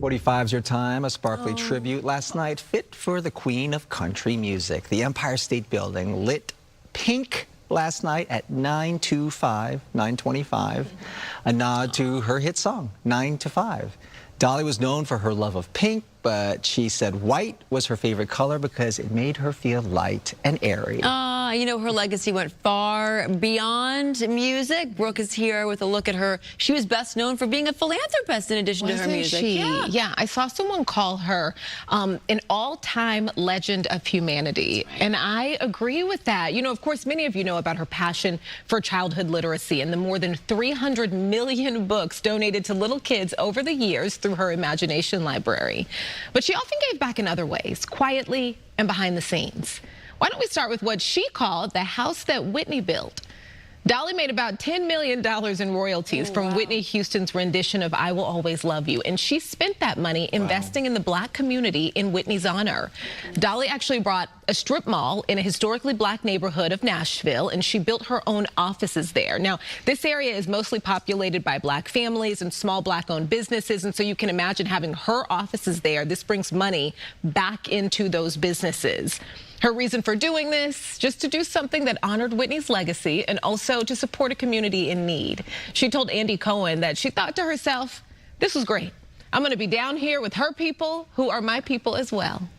.45's your time, a sparkly tribute last night, fit for the queen of country music. The Empire State Building lit pink last night at 9:25, a nod to her hit song, 9 to 5. Dolly was known for her love of pink, but she said white was her favorite color because it made her feel light and airy.
You know, her legacy went far beyond music. Brooke is here with a look at her. She was best known for being a philanthropist in addition to her music.
Yeah, I saw someone call her an all-time legend of humanity, and I agree with that. You know, of course, many of you know about her passion for childhood literacy and the more than 300 million books donated to little kids over the years through her Imagination Library. But she often gave back in other ways, quietly and behind the scenes. Why don't we start with what she called the house that Whitney built? Dolly made about $10 million in royalties from Whitney Houston's rendition of I Will Always Love You, and she spent that money investing in the black community in Whitney's honor. Dolly actually bought a strip mall in a historically black neighborhood of Nashville, and she built her own offices there. Now, this area is mostly populated by black families and small black-owned businesses, and so you can imagine having her offices there. This brings money back into those businesses. Her reason for doing this, just to do something that honored Whitney's legacy and also to support a community in need. She told Andy Cohen that she thought to herself, this was great. I'm going to be down here with her people who are my people as well.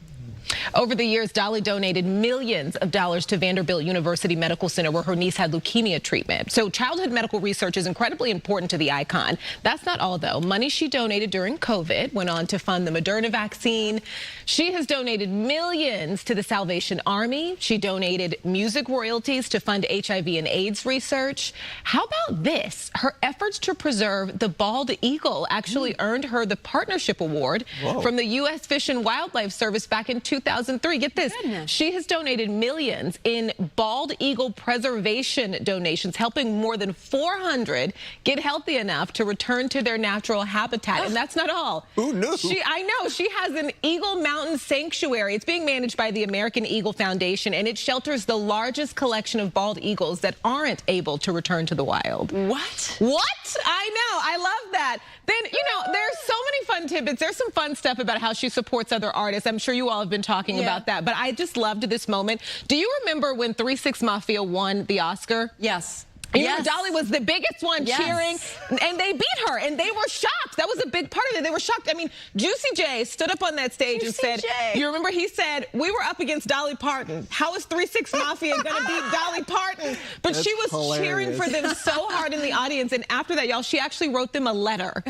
Over the years, Dolly donated millions of dollars to Vanderbilt University Medical Center, where her niece had leukemia treatment. So childhood medical research is incredibly important to the icon. That's not all, though. Money she donated during COVID went on to fund the Moderna vaccine. She has donated millions to the Salvation Army. She donated music royalties to fund HIV and AIDS research. How about this? Her efforts to preserve the bald eagle actually earned her the Partnership Award from the U.S. Fish and Wildlife Service back in 2003. Get this. She has donated millions in bald eagle preservation donations, helping more than 400 get healthy enough to return to their natural habitat. And that's not all.
Who knew?
I know. She has an Eagle Mountain Sanctuary. It's being managed by the American Eagle Foundation, and it shelters the largest collection of bald eagles that aren't able to return to the wild.
What?
What? I know. I love that. Then, you know, there's so many fun tidbits. There's some fun stuff about how she supports other artists. I'm sure you all have been talking about that, but I just loved this moment. Do you remember when 3 6 Mafia won the Oscar?
Yes.
You know, Dolly was the biggest one cheering, and they beat her, and they were shocked. That was a big part of it. They were shocked. I mean, Juicy J stood up on that stage and said, you remember he said, we were up against Dolly Parton. How is 3 6 Mafia going to beat Dolly Parton? But she was cheering for them so hard in the audience, and after that, y'all, she actually wrote them a letter.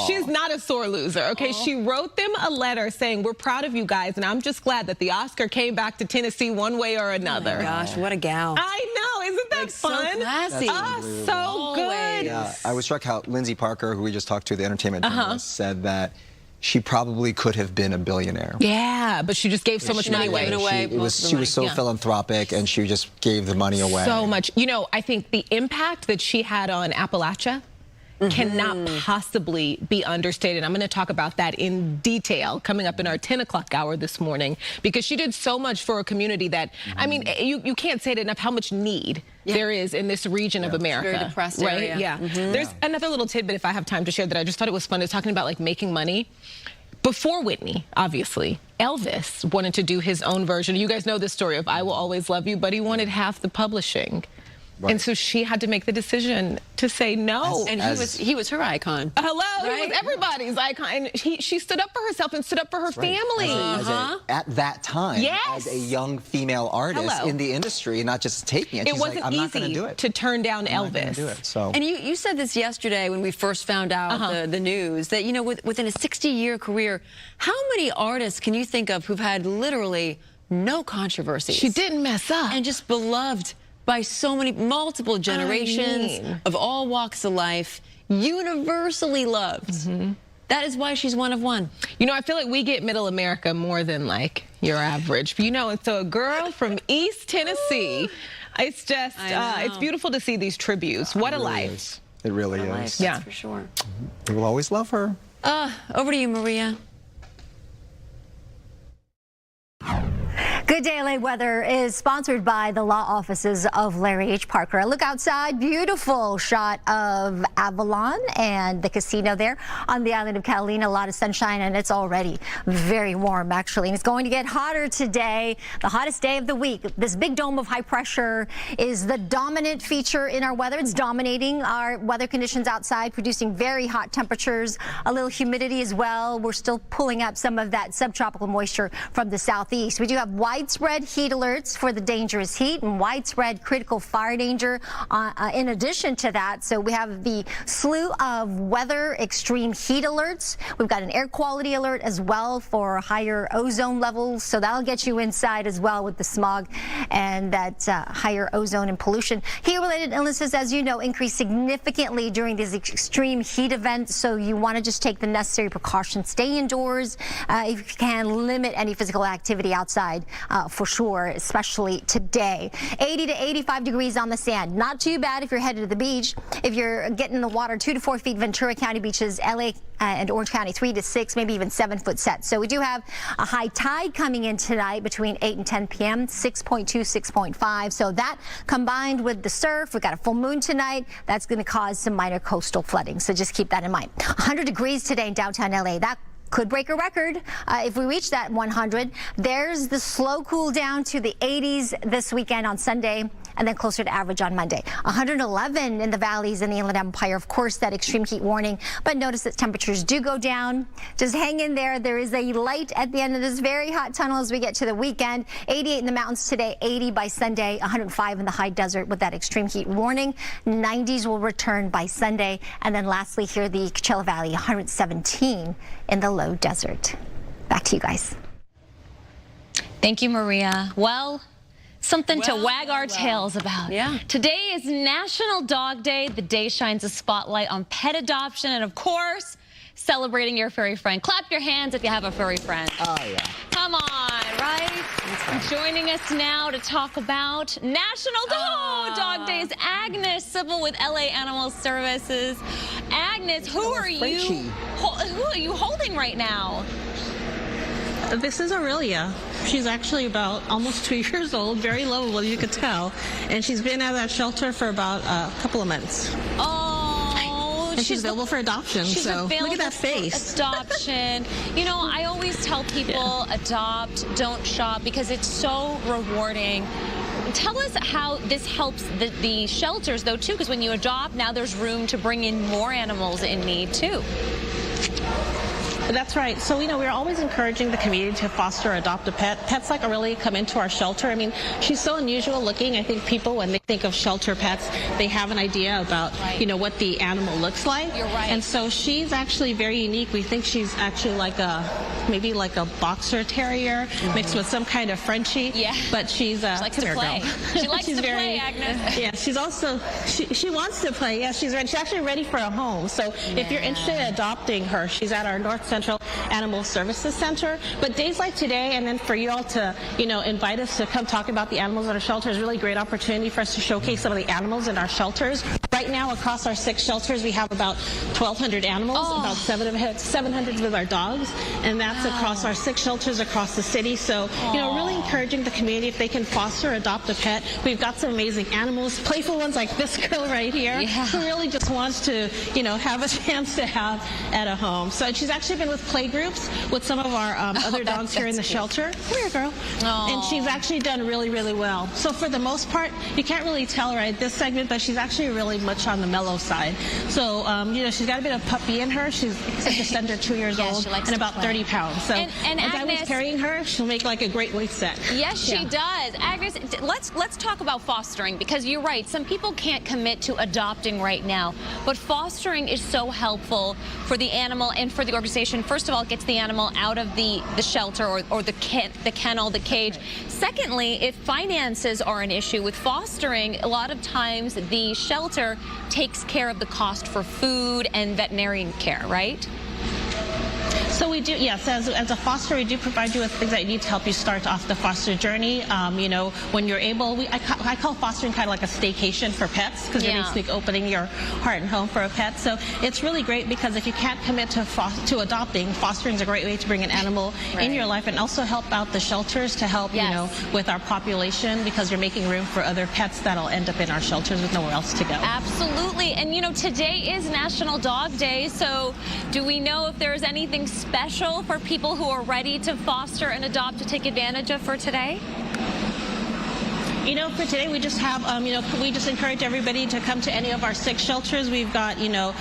She's not a sore loser, okay? She wrote them a letter saying, we're proud of you guys, and I'm just glad that the Oscar came back to Tennessee one way or another.
Oh my gosh, what a gal.
I know, isn't that fun?
So classy.
So good.
Yeah, I was struck how Lindsay Parker, who we just talked to, the entertainment journalist, said that she probably could have been a billionaire.
Yeah, but she just gave so much money away.
She was so philanthropic, and she just gave the money away.
So much. You know, I think the impact that she had on Appalachia cannot possibly be understated. I'm going to talk about that in detail coming up in our 10 o'clock hour this morning, because she did so much for a community that, I mean, you can't say it enough how much need there is in this region of America.
Very depressed
right?
area.
Yeah. There's another little tidbit, if I have time to share, that I just thought it was fun. Is talking about like making money. Before Whitney, obviously, Elvis wanted to do his own version. You guys know this story of I Will Always Love You, but he wanted half the publishing. And so she had to make the decision to say no.
And he was her icon.
Hello, he was everybody's icon. And she stood up for herself and stood up for her family.
At that time, as a young female artist in the industry, not just taking it.
It
She's
wasn't
like, I'm not gonna
easy
do it.
to turn down
I'm not gonna
Elvis.
do it, so.
And you said this yesterday when we first found out the news, that, you know, within a 60-year career, how many artists can you think of who've had literally no controversies?
She didn't mess up.
And just beloved by so many, multiple generations of all walks of life, universally loved. That is why she's one of one.
You know, I feel like we get middle America more than like your average. You know, and so a girl from East Tennessee, it's just, it's beautiful to see these tributes. What a life.
It really is.
That's for sure.
We will always love her.
Over to you, Maria.
Good Day LA weather is sponsored by the law offices of Larry H. Parker. A look outside, beautiful shot of Avalon and the casino there on the island of Catalina. A lot of sunshine, and it's already very warm, actually. And it's going to get hotter today, the hottest day of the week. This big dome of high pressure is the dominant feature in our weather. It's dominating our weather conditions outside, producing very hot temperatures, a little humidity as well. We're still pulling up some of that subtropical moisture from the southeast. We do have widespread heat alerts for the dangerous heat and widespread critical fire danger in addition to that. So we have the slew of weather extreme heat alerts. We've got an air quality alert as well for higher ozone levels. So that'll get you inside as well with the smog and that higher ozone and pollution. Heat-related illnesses, as you know, increase significantly during these extreme heat events. So you want to just take the necessary precautions. Stay indoors if you can. Limit any physical activity outside for sure, especially today. 80 to 85 degrees on the sand. Not too bad if you're headed to the beach. If you're getting in the water, 2 to 4 feet, Ventura County beaches, LA and Orange County, 3 to 6, maybe even 7-foot sets. So we do have a high tide coming in tonight between 8 and 10 p.m., 6.2, 6.5. So that combined with the surf, we've got a full moon tonight. That's going to cause some minor coastal flooding. So just keep that in mind. 100 degrees today in downtown LA. That could break a record if we reach that 100. There's the slow cool down to the 80s this weekend on Sunday, and then closer to average on Monday. 111 in the valleys in the Inland Empire. Of course, that extreme heat warning, but notice that temperatures do go down. Just hang in there. There is a light at the end of this very hot tunnel as we get to the weekend. 88 in the mountains today, 80 by Sunday, 105 in the high desert with that extreme heat warning. 90s will return by Sunday. And then lastly here, the Coachella Valley, 117 in the low desert. Back to you guys.
Thank you, Maria. Well, something to wag our tails about.
Yeah.
Today is National Dog Day. The day shines a spotlight on pet adoption and, of course, celebrating your furry friend. Clap your hands if you have a furry friend.
Oh, yeah.
Come on, right? Joining us now to talk about National Dog Day is Agnes Sybil with LA Animal Services. Agnes, who are you holding right now?
This is Aurelia. She's actually about almost 2 years old, very lovable, you could tell. And she's been at that shelter for about a couple of months.
Oh,
and she's available for adoption, so look at that face.
Adoption. You know, I always tell people adopt, don't shop, because it's so rewarding. Tell us how this helps the shelters, though, too, because when you adopt, now there's room to bring in more animals in need, too.
That's right. So, you know, we're always encouraging the community to foster or adopt a pet. Pets like Aurelia come into our shelter. I mean, she's so unusual looking. I think people, when they think of shelter pets, they have an idea about, you know, what the animal looks like.
You're right.
And so she's actually very unique. We think she's actually like maybe like a boxer terrier mixed with some kind of Frenchie.
Yeah.
But she's
she likes to play. She likes to play, Agnes.
Yeah, she's also, she wants to play. Yeah, she's ready. She's actually ready for a home. So if you're interested in adopting her, she's at our North Central Animal Services Center. But days like today, and then for you all to, you know, invite us to come talk about the animals at our shelter is really a great opportunity for us to showcase some of the animals in our shelters. Right now, across our 6 shelters, we have about 1,200 animals, about 700 with our dogs, and that's across our 6 shelters across the city. So, you know, really encouraging the community if they can foster or adopt a pet. We've got some amazing animals, playful ones like this girl right here, who really just wants to, you know, have a chance to have at a home. So she's actually been with play groups with some of our other dogs here in the shelter. Come here, girl. And she's actually done really, really well. So for the most part, you can't really tell right this segment, but she's actually really much on the mellow side. So, you know, she's got a bit of puppy in her. She's just under 2 years old and about 30 pounds. So
and
as
Agnes,
I was carrying her, she'll make like a great weight set.
Yes, she does. Agnes, let's talk about fostering, because you're right. Some people can't commit to adopting right now, but fostering is so helpful for the animal and for the organization. First of all, it gets the animal out of the shelter or the kennel, the cage. Secondly, if finances are an issue with fostering, a lot of times the shelter takes care of the cost for food and veterinarian care, right?
So we do, yes, as a foster, we do provide you with things that you need to help you start off the foster journey. You know, when you're able, I call fostering kind of like a staycation for pets, because you're basically opening your heart and home for a pet. So it's really great, because if you can't commit to adopting, fostering is a great way to bring an animal in your life and also help out the shelters to help, you know, with our population, because you're making room for other pets that'll end up in our shelters with nowhere else to go.
Absolutely. And, you know, today is National Dog Day, so do we know if there's anything special for people who are ready to foster and adopt to take advantage of for today?
You know, for today, we just have, you know, we just encourage everybody to come to any of our 6 shelters. We've got, you know,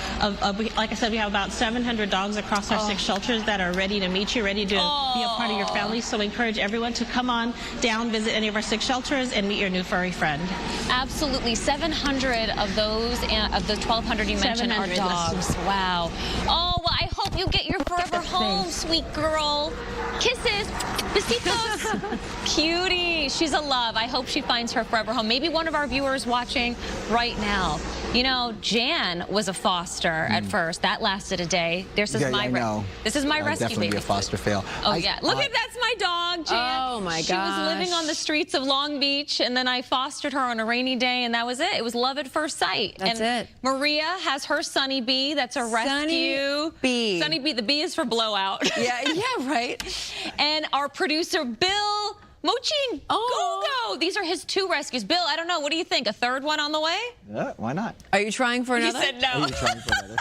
like I said, we have about 700 dogs across our 6 shelters that are ready to meet you, ready to be a part of your family. So we encourage everyone to come on down, visit any of our 6 shelters, and meet your new furry friend.
Absolutely. 700 of those, of the 1,200 you mentioned, are dogs. Wow. Oh, well, I hope you get your forever home, sweet girl. Kisses. Besitos. Cutie. She's a love. I hope she finds her forever home. Maybe one of our viewers watching right now. You know, Jan was a foster at first. That lasted a day. This is my rescue
definitely
baby.
Be a foster fail.
Oh, yeah. Look at that's my dog, Jan.
Oh, my gosh.
She was living on the streets of Long Beach, and then I fostered her on a rainy day, and that was it. It was love at first sight.
That's it.
Maria has her Sunny Bee. That's a rescue.
Bee.
Sunny Bee. The B is for blowout.
Yeah, right.
And our producer, Bill Mochin. Go. These are his 2 rescues. Bill, I don't know. What do you think? A third one on the way?
Yeah, why not?
Are you trying for another?
He said no.
Are you trying for another?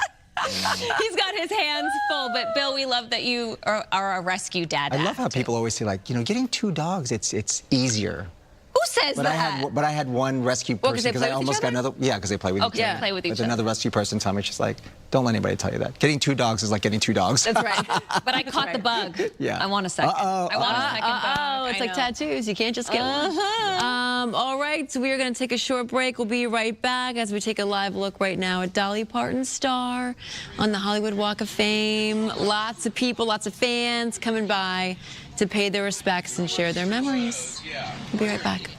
He's got his hands full, but Bill, we love that you are a rescue dad.
I love how people always say, like, you know, getting 2 dogs, it's easier.
Who says
But
that?
I had one rescue person because I almost got another. Yeah, because they play with each other.
Play with each
But
other.
another rescue person told me, she's like, don't let anybody tell you that. Getting 2 dogs is like getting 2 dogs.
That's right.
But I caught the bug.
Yeah.
I want a second. I want a second bug.
It's like tattoos. You can't just get one. All right, so we are going to take a short break. We'll be right back as we take a live look right now at Dolly Parton's star on the Hollywood Walk of Fame. Lots of people, lots of fans coming by to pay their respects and share their memories. We'll be right back.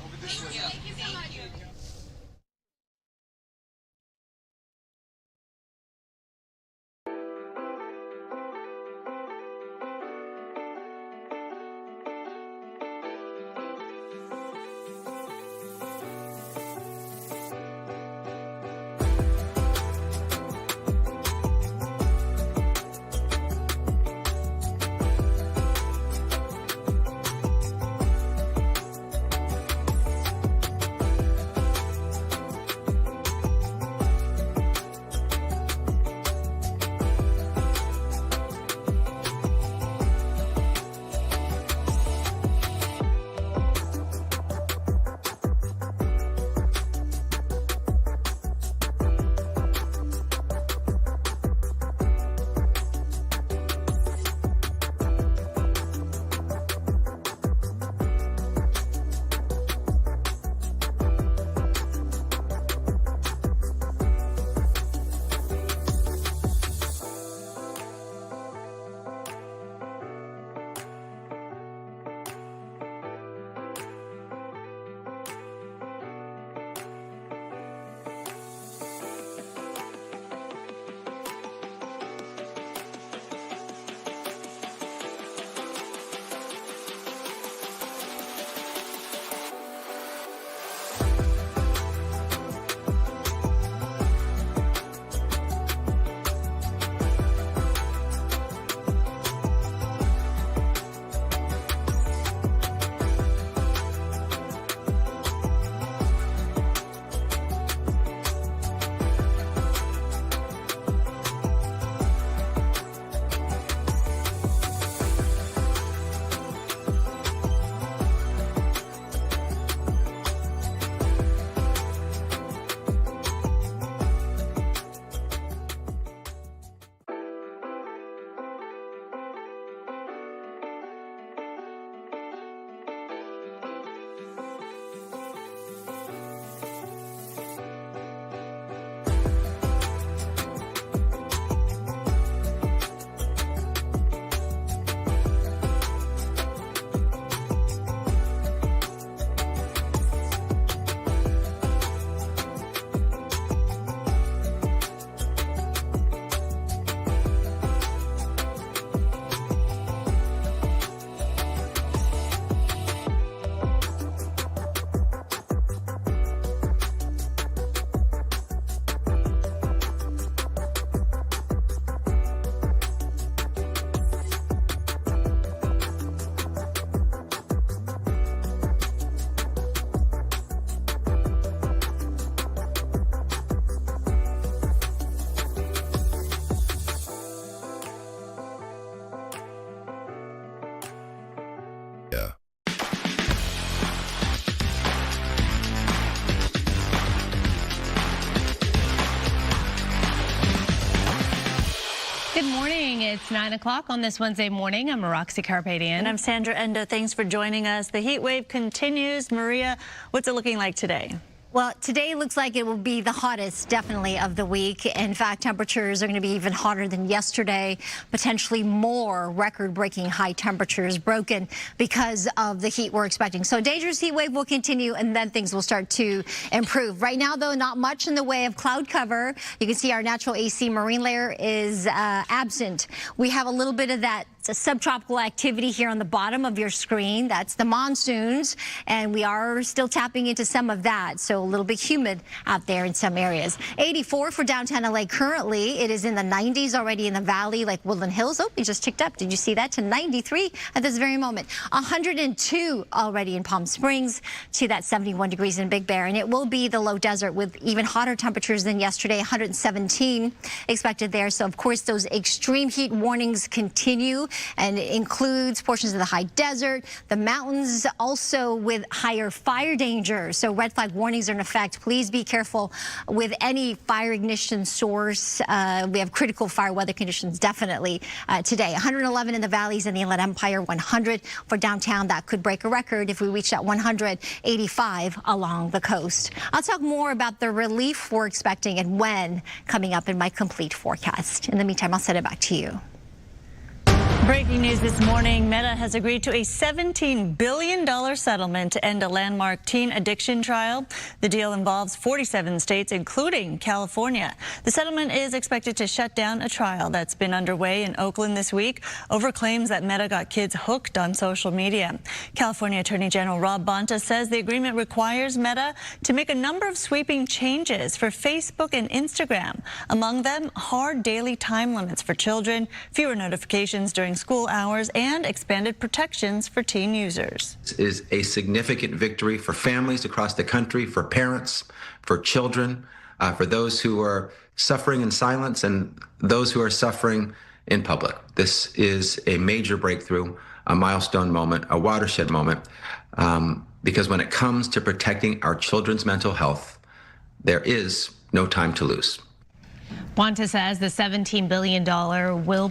Good morning. It's 9 o'clock on this Wednesday morning. I'm Roxy Carpadian.
And I'm Sandra Endo. Thanks for joining us. The heat wave continues. Maria, what's it looking like today?
Well, today looks like it will be the hottest, definitely, of the week. In fact, temperatures are going to be even hotter than yesterday. Potentially more record-breaking high temperatures broken because of the heat we're expecting. So dangerous heat wave will continue, and then things will start to improve. Right now, though, not much in the way of cloud cover. You can see our natural AC marine layer is absent. We have a little bit of that subtropical activity here on the bottom of your screen. That's the monsoons, and we are still tapping into some of that. So a little bit humid out there in some areas. 84 for downtown LA currently. It is in the 90s already in the valley, like Woodland Hills. Oh, it just ticked up. Did you see that? To 93 at this very moment. 102 already in Palm Springs, to that 71 degrees in Big Bear. And it will be the low desert with even hotter temperatures than yesterday. 117 expected there. So of course those extreme heat warnings continue, and it includes portions of the high desert, the mountains, also with higher fire danger. So red flag warnings are in effect. Please be careful with any fire ignition source. We have critical fire weather conditions definitely today. 111 in the valleys and the Inland Empire, 100 for downtown. That could break a record if we reach that 185 along the coast. I'll talk more about the relief we're expecting and when coming up in my complete forecast. In the meantime, I'll send it back to you.
Breaking news this morning, Meta has agreed to a $17 billion settlement to end a landmark teen addiction trial. The deal involves 47 states, including California. The settlement is expected to shut down a trial that's been underway in Oakland this week over claims that Meta got kids hooked on social media. California Attorney General Rob Bonta says the agreement requires Meta to make a number of sweeping changes for Facebook and Instagram. Among them, hard daily time limits for children, fewer notifications during school hours, and expanded protections for teen users.
This is a significant victory for families across the country, for parents, for children, for those who are suffering in silence and those who are suffering in public. This is a major breakthrough, a milestone moment, a watershed moment, because when it comes to protecting our children's mental health, there is no time to lose.
Bonta says the $17 billion will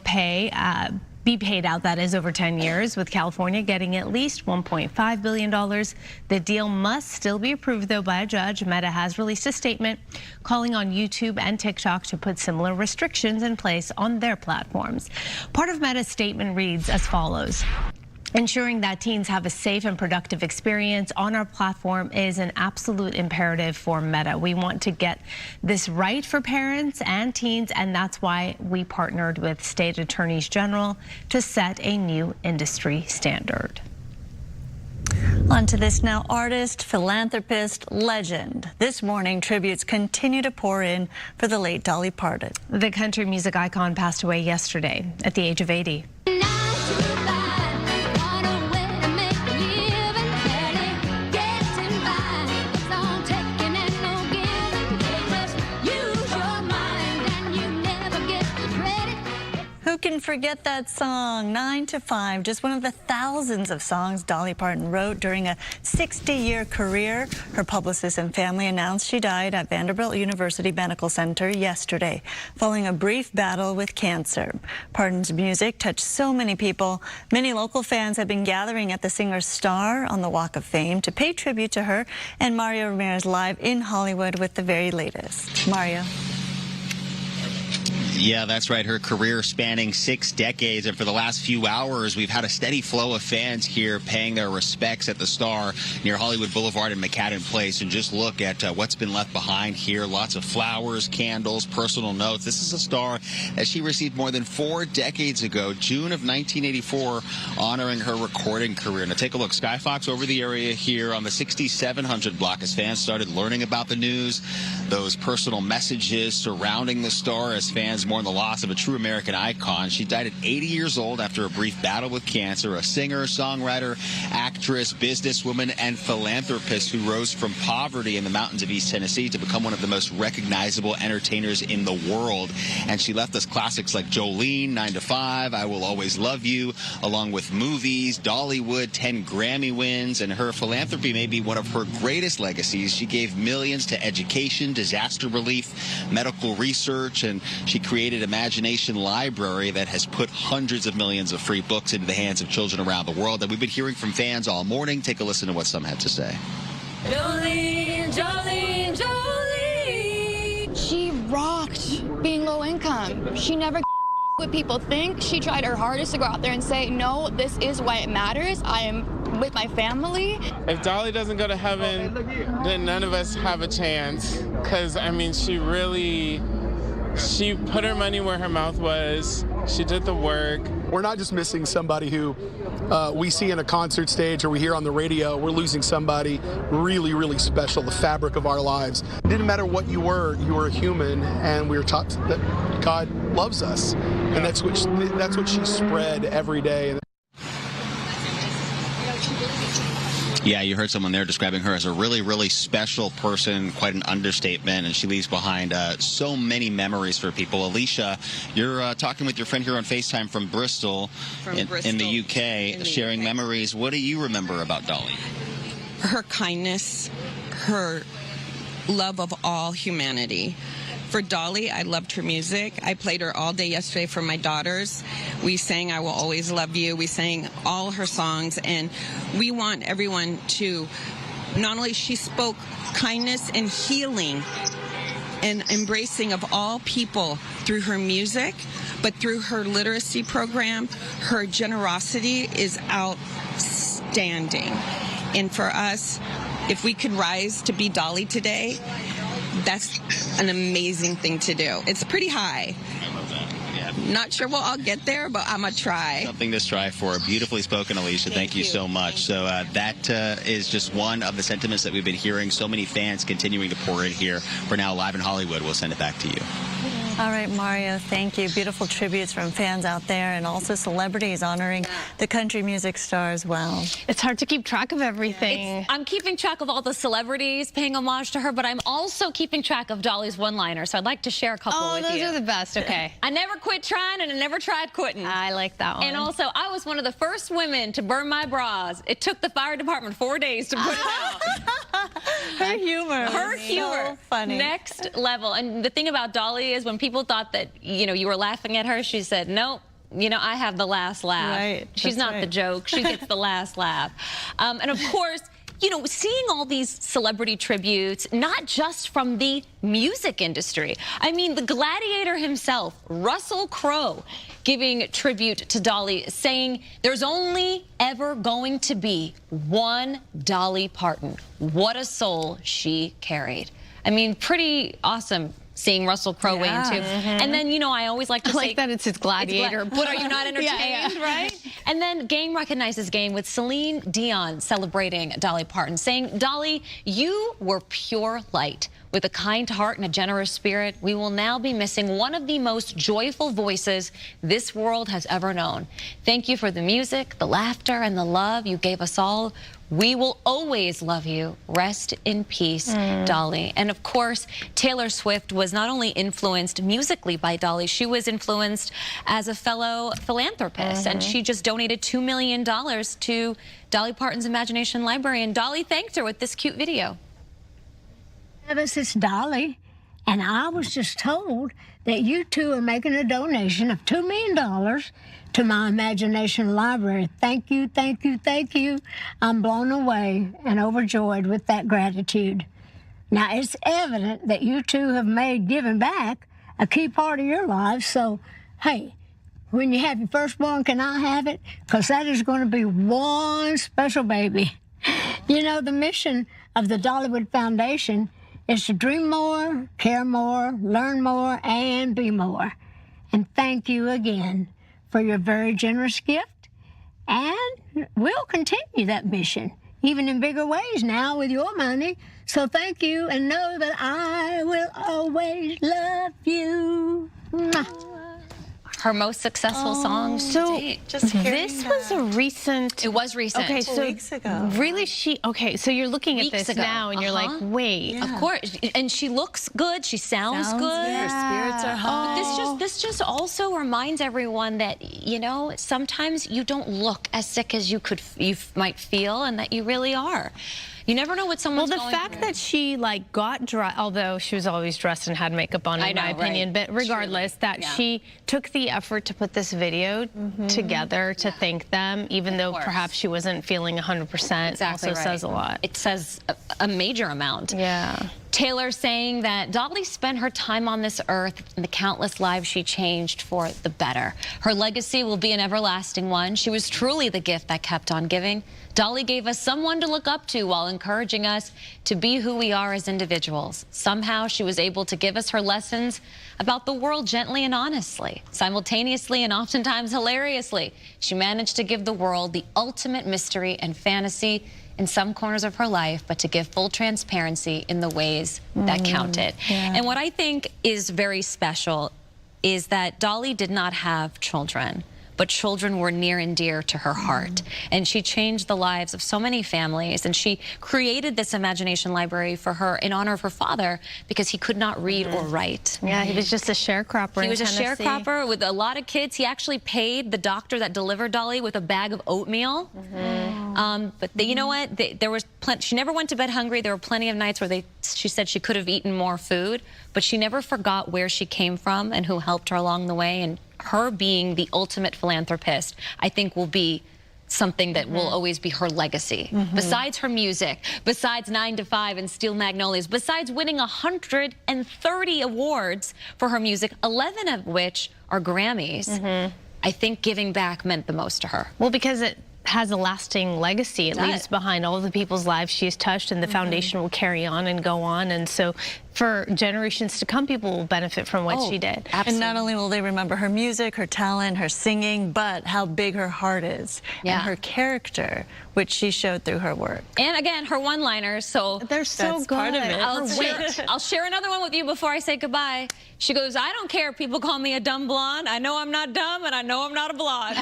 be paid out, that is, over 10 years, with California getting at least $1.5 billion. The deal must still be approved, though, by a judge. Meta has released a statement calling on YouTube and TikTok to put similar restrictions in place on their platforms. Part of Meta's statement reads as follows. Ensuring that teens have a safe and productive experience on our platform is an absolute imperative for Meta. We want to get this right for parents and teens, and that's why we partnered with state attorneys general to set a new industry standard.
On to this now. Artist, philanthropist, legend. This morning, tributes continue to pour in for the late Dolly Parton.
The country music icon passed away yesterday at the age of 80.
Who can forget that song, 9 to 5, just one of the thousands of songs Dolly Parton wrote during a 60-year career. Her publicist and family announced she died at Vanderbilt University Medical Center yesterday, following a brief battle with cancer. Parton's music touched so many people. Many local fans have been gathering at the singer's star on the Walk of Fame to pay tribute to her, and Mario Ramirez live in Hollywood with the very latest. Mario.
Yeah, that's right. Her career spanning 6 decades. And for the last few hours, we've had a steady flow of fans here paying their respects at the Star near Hollywood Boulevard and McAdam Place. And just look at what's been left behind here. Lots of flowers, candles, personal notes. This is a star that she received more than 4 decades ago, June of 1984, honoring her recording career. Now take a look. Skyfox over the area here on the 6700 block as fans started learning about the news. Those personal messages surrounding the star as fans mourn the loss of a true American icon. She died at 80 years old after a brief battle with cancer. A singer, songwriter, actress, businesswoman, and philanthropist who rose from poverty in the mountains of East Tennessee to become one of the most recognizable entertainers in the world. And she left us classics like Jolene, 9 to 5, I Will Always Love You, along with movies, Dollywood, 10 Grammy wins, and her philanthropy may be one of her greatest legacies. She gave millions to education, disaster relief, medical research, and she created Imagination Library that has put hundreds of millions of free books into the hands of children around the world. And we've been hearing from fans all morning. Take a listen to what some had to say.
Jolene, Jolene, Jolene. She rocked being low income. She never what people think. She tried her hardest to go out there and say, no, this is why it matters. I am with my family.
If Dolly doesn't go to heaven, then none of us have a chance. Because, I mean, she put her money where her mouth was. She did the work.
We're not just missing somebody who we see in a concert stage or we hear on the radio. We're losing somebody really, really special, the fabric of our lives. It didn't matter what you were a human, and we were taught that God loves us. And that's what she spread every day.
Yeah, you heard someone there describing her as a really, really special person, quite an understatement, and she leaves behind so many memories for people. Alicia, you're talking with your friend here on FaceTime from Bristol, in the UK, sharing memories. What do you remember about Dolly?
Her kindness, her love of all humanity. For Dolly, I loved her music. I played her all day yesterday for my daughters. We sang I Will Always Love You. We sang all her songs, and we want everyone to, not only she spoke kindness and healing and embracing of all people through her music, but through her literacy program, her generosity is outstanding. And for us, if we could rise to be Dolly today, that's an amazing thing to do. It's pretty high. Not sure we'll all get there, but I'm going to try.
Something to strive for. Beautifully spoken, Alicia. Thank you so much. So that is just one of the sentiments that we've been hearing. So many fans continuing to pour in here. For now, live in Hollywood, we'll send it back to you.
All right, Mario, thank you. Beautiful tributes from fans out there and also celebrities honoring the country music star as well.
It's hard to keep track of everything.
I'm keeping track of all the celebrities paying homage to her, but I'm also keeping track of Dolly's one-liner, so I'd like to share a couple with you.
Oh, those are the best. Okay.
I never quit trying, and I never tried quitting.
I like that one.
And also, I was one of the first women to burn my bras. It took the fire department 4 days to put it out.
Her humor.
Her humor.
So funny.
Next level. And the thing about Dolly is when people thought that, you were laughing at her, she said, nope. I have the last laugh.
Right.
She's not the joke. She gets the last laugh. And of course, seeing all these celebrity tributes, not just from the music industry. I mean, the gladiator himself, Russell Crowe, giving tribute to Dolly, saying there's only ever going to be one Dolly Parton. What a soul she carried. I mean, pretty awesome. Seeing Russell Crowe weigh in too. And then, I always like to say
that it's his gladiator.
But are you not entertained, right? And then Game recognizes Game with Celine Dion celebrating Dolly Parton, saying, Dolly, you were pure light. With a kind heart and a generous spirit, we will now be missing one of the most joyful voices this world has ever known. Thank you for the music, the laughter, and the love you gave us all. We will always love you. Rest in peace, Dolly. And of course, Taylor Swift was not only influenced musically by Dolly, she was influenced as a fellow philanthropist. And she just donated $2 million to Dolly Parton's Imagination Library. And Dolly thanked her with this cute video.
This is Dolly, and I was just told that you two are making a donation of $2 million to my Imagination Library. Thank you, thank you, thank you. I'm blown away and overjoyed with that gratitude. Now, it's evident that you two have made giving back a key part of your lives, so, hey, when you have your firstborn, can I have it? Because that is going to be one special baby. The mission of the Dollywood Foundation is to dream more, care more, learn more, and be more. And thank you again for your very generous gift. And we'll continue that mission, even in bigger ways now with your money. So thank you, and know that I will always love you. Mwah.
Her most successful songs.
So this was a recent.
It was recent.
Okay, so
weeks ago.
Really, okay. So you're looking at this now, and you're like, wait.
Of course, and she looks good. She sounds good.
Her spirits are high.
But this just also reminds everyone that sometimes you don't look as sick as you might feel, and that you really are. You never know what someone's going through.
Well, the fact that she got dressed, although she was always dressed and had makeup on, in my opinion, but regardless, that she took the effort to put this video together to thank them, even though perhaps she wasn't feeling 100%, also says a lot.
It says a major amount.
Yeah.
Taylor saying that Dolly spent her time on this earth and the countless lives she changed for the better. Her legacy will be an everlasting one. She was truly the gift that kept on giving. Dolly gave us someone to look up to while encouraging us to be who we are as individuals. Somehow she was able to give us her lessons about the world gently and honestly. Simultaneously and oftentimes hilariously, she managed to give the world the ultimate mystery and fantasy in some corners of her life, but to give full transparency in the ways that counted.
Yeah.
And what I think is very special is that Dolly did not have children, but children were near and dear to her heart. And she changed the lives of so many families, and she created this imagination library for her in honor of her father because he could not read or write.
Yeah, he was just a sharecropper.
He was a
Tennessee.
sharecropper with a lot of kids. He actually paid the doctor that delivered Dolly with a bag of oatmeal. But you know what? There was she never went to bed hungry. There were plenty of nights where she said she could have eaten more food, but she never forgot where she came from and who helped her along the way. And her being the ultimate philanthropist, I think, will be something that will always be her legacy. Besides her music, besides 9 to 5 and Steel Magnolias, besides winning 130 awards for her music, 11 of which are Grammys, I think giving back meant the most to her.
Well, because it has a lasting legacy. It leaves behind all the people's lives she's touched, and the foundation will carry on and go on. And so for generations to come, people will benefit from what she did.
And not only will they remember her music, her talent, her singing, but how big her heart is and her character, which she showed through her work.
And again, her one-liners, so
they're so
That's
good.
part of it.
I'll share another one with you before I say goodbye. She goes, I don't care if people call me a dumb blonde. I know I'm not dumb, and I know I'm not a blonde.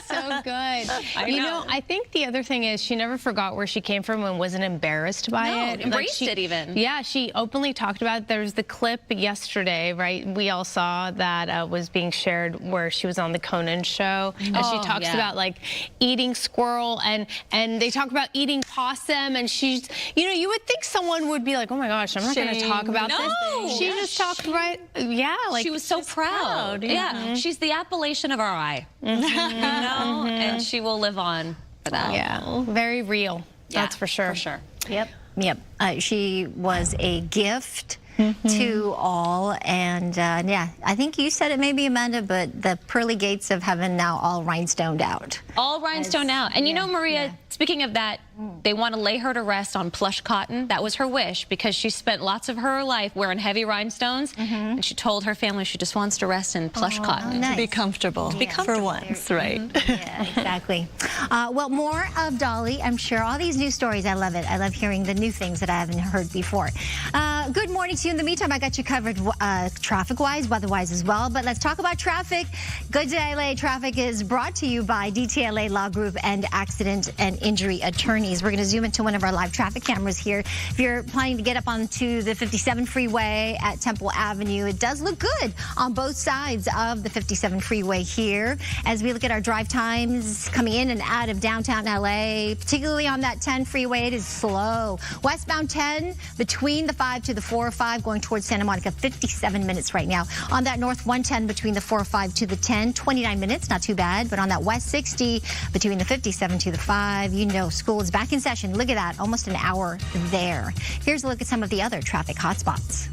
So good. You know, I think the other thing is she never forgot where she came from and wasn't embarrassed by it.
Embraced it even.
Yeah, she openly talked about it. There's the clip yesterday, right? We all saw that was being shared where she was on the Conan show. And she talks about like eating squirrel and they talk about eating possum. And she's, you know, you would think someone would be like, oh my gosh, I'm not going to talk about this. She just talked about, like
she was so proud. Yeah, she's the appellation of our eye. You know? And she will live on for that.
Yeah, very real. That's for sure.
For sure.
Yep. She was a gift to all, and yeah, I think you said it maybe, Amanda, but the pearly gates of heaven now all rhinestoned out.
All rhinestoned out. And you know, Maria, speaking of that, they want to lay her to rest on plush cotton. That was her wish because she spent lots of her life wearing heavy rhinestones, and she told her family she just wants to rest in plush cotton.
Nice.
To be comfortable.
To be comfortable.
For once, right?
Yeah, exactly. Well, more of Dolly, I'm sure. All these new stories, I love it. I love hearing the new things that I haven't heard before. Good morning to you. In the meantime, I got you covered traffic-wise, weather-wise as well. But let's talk about traffic. Good Day LA Traffic is brought to you by DTLA Law Group and Accident and Injury Attorneys. We're going to zoom into one of our live traffic cameras here. If you're planning to get up onto the 57 freeway at Temple Avenue, it does look good on both sides of the 57 freeway here. As we look at our drive times coming in and out of downtown LA, particularly on that 10 freeway, it is slow. Westbound 10 between the 5 to the 405 going towards Santa Monica, 57 minutes right now. On that North 110 between the 405 to the 10, 29 minutes, not too bad. But on that West 60 between the 57 to the 5, you know school is back in session. Look at that, almost an hour there. Here's a look at some of the other traffic hotspots.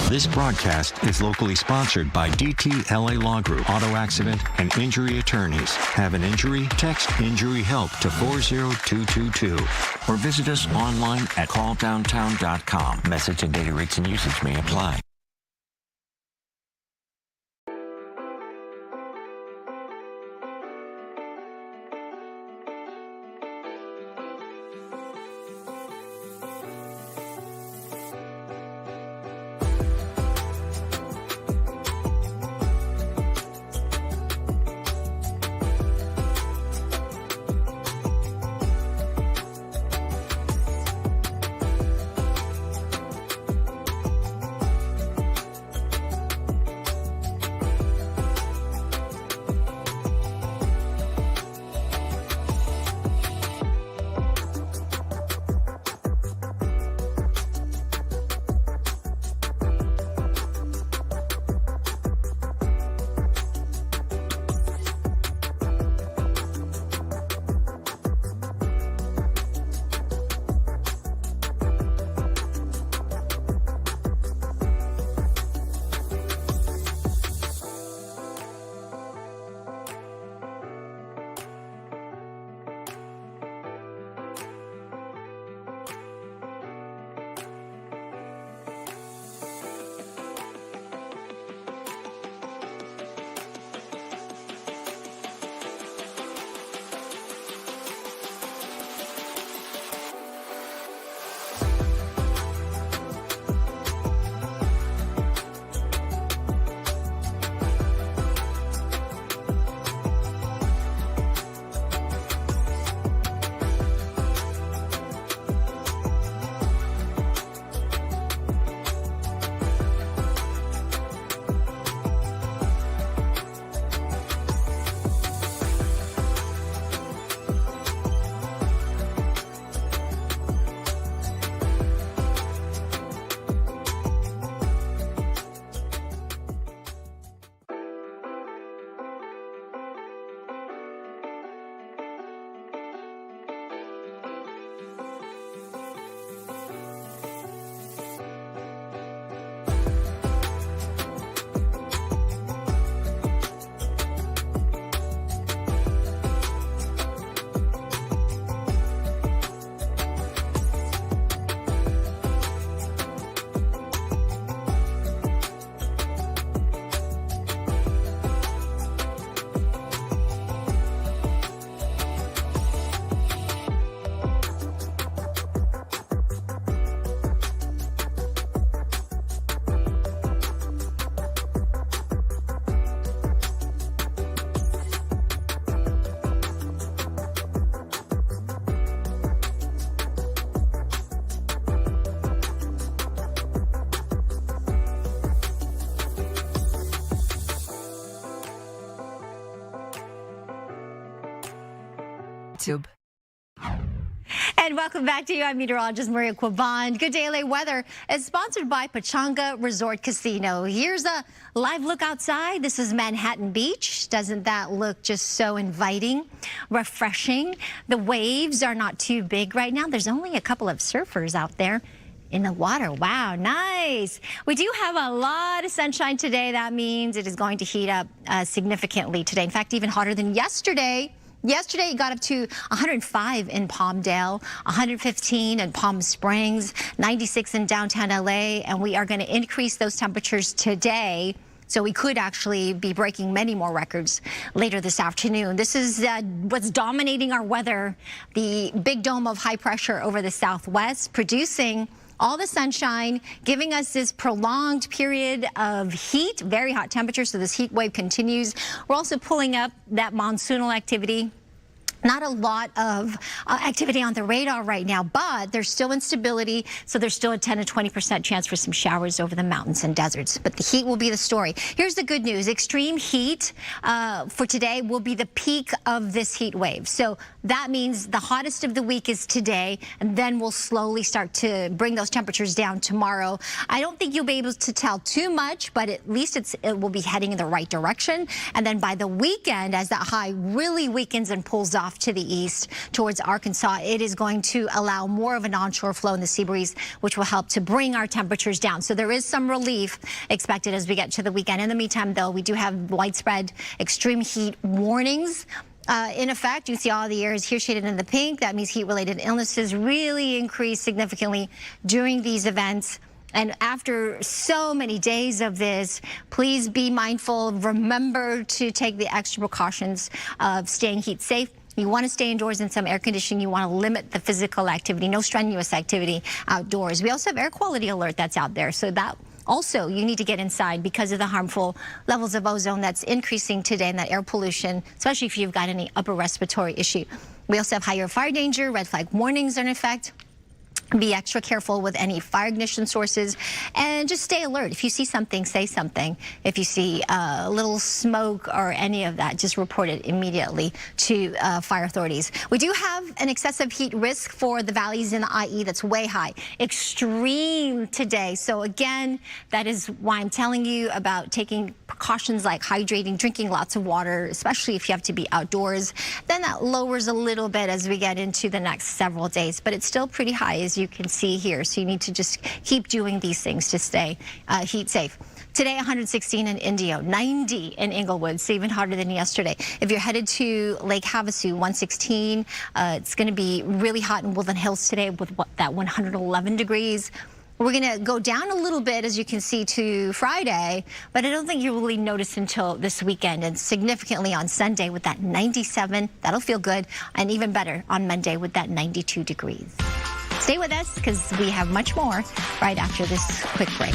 This broadcast is locally sponsored by DTLA Law Group, Auto Accident and Injury Attorneys. Have an injury? Text Injury Help to 40222 or visit us online at calldowntown.com. Message and data rates and usage may apply.
YouTube.
And welcome back to you. I'm meteorologist Maria Quaban. Good Day LA weather is sponsored by Pechanga Resort Casino. Here's a live look outside. This is Manhattan Beach. Doesn't that look just so inviting, refreshing? The waves are not too big right now. There's only a couple of surfers out there in the water. Wow, nice. We do have a lot of sunshine today. That means it is going to heat up significantly today. In fact, even hotter than yesterday. Yesterday, it got up to 105 in Palmdale, 115 in Palm Springs, 96 in downtown LA, and we are going to increase those temperatures today. So we could actually be breaking many more records later this afternoon. This is what's dominating our weather, the big dome of high pressure over the southwest, producing all the sunshine, giving us this prolonged period of heat, very hot temperatures, so this heat wave continues. We're also pulling up that monsoonal activity. Not a lot of activity on the radar right now, but there's still instability, so there's still a 10 to 20% chance for some showers over the mountains and deserts. But the heat will be the story. Here's the good news. Extreme heat for today will be the peak of this heat wave. So that means the hottest of the week is today, and then we'll slowly start to bring those temperatures down tomorrow. I don't think you'll be able to tell too much, but at least it will be heading in the right direction. And then by the weekend, as that high really weakens and pulls off to the east towards Arkansas, it is going to allow more of an onshore flow in the sea breeze, which will help to bring our temperatures down. So there is some relief expected as we get to the weekend. In the meantime, though, we do have widespread extreme heat warnings in effect. You see all the areas here shaded in the pink. That means heat-related illnesses really increase significantly during these events. And after so many days of this, please be mindful. Remember to take the extra precautions of staying heat safe. You want to stay indoors in some air conditioning. You want to limit the physical activity, no strenuous activity outdoors. We also have air quality alert that's out there. So that also you need to get inside because of the harmful levels of ozone that's increasing today and that air pollution, especially if you've got any upper respiratory issue. We also have higher fire danger. Red flag warnings are in effect. Be extra careful with any fire ignition sources and just stay alert. If you see something, say something. If you see a little smoke or any of that, just report it immediately to fire authorities. We do have an excessive heat risk for the valleys in the IE that's way high. Extreme today. So again, that is why I'm telling you about taking precautions like hydrating, drinking lots of water, especially if you have to be outdoors. Then that lowers a little bit as we get into the next several days, but it's still pretty high, as you can see here. So you need to just keep doing these things to stay heat safe. Today, 116 in Indio, 90 in Inglewood, so even hotter than yesterday. If you're headed to Lake Havasu, 116, it's going to be really hot in Woodland Hills today with that 111 degrees. We're going to go down a little bit, as you can see, to Friday, but I don't think you'll really notice until this weekend, and significantly on Sunday with that 97. That'll feel good, and even better on Monday with that 92 degrees. Stay with us because we have much more right after this quick break.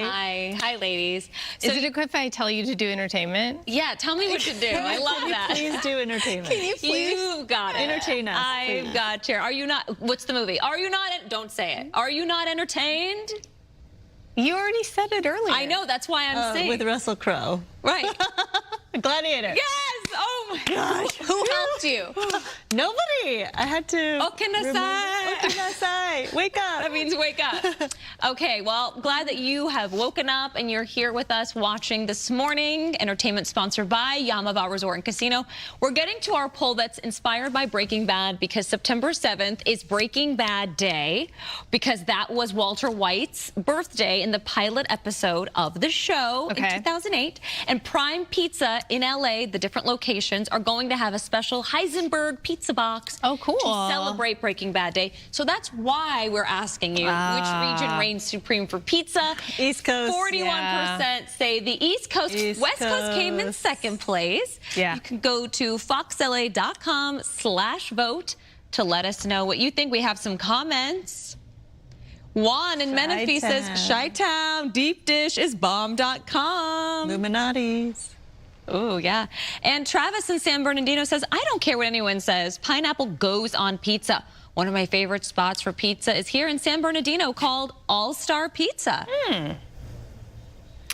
Hi. Hi, ladies. So
Is it okay if I tell you to do entertainment?
Yeah, tell me what to do. I love that.
Please do entertainment.
Can you please?
You got it.
Entertain us,
I've
please.
got you. Are you not? What's the movie? Are you not? Don't say it. Are you not entertained?
You already said it earlier.
I know. That's why I'm saying.
With Russell Crowe.
Right.
Gladiator.
Yes. Oh my gosh. Who helped you?
Nobody. I had to.
Okinasai.
Wake up.
That means wake up. Okay, well, glad that you have woken up and you're here with us watching this morning. Entertainment sponsored by Yamava Resort and Casino. We're getting to our poll that's inspired by Breaking Bad because September 7th is Breaking Bad Day because that was Walter White's birthday in the pilot episode of the show in 2008. And Prime Pizza in LA, the different locations, are going to have a special Heisenberg pizza box.
Oh, cool.
To celebrate Breaking Bad Day. So that's why we're asking you which region reigns supreme for pizza.
East Coast.
41% say the East Coast. West Coast came in second place.
Yeah.
You can go to foxla.com/vote to let us know what you think. We have some comments. Juan in Menifee says, Chi-Town, deep dish is bomb.com.
Illuminati's.
Oh, yeah. And Travis in San Bernardino says, I don't care what anyone says. Pineapple goes on pizza. One of my favorite spots for pizza is here in San Bernardino called All-Star Pizza.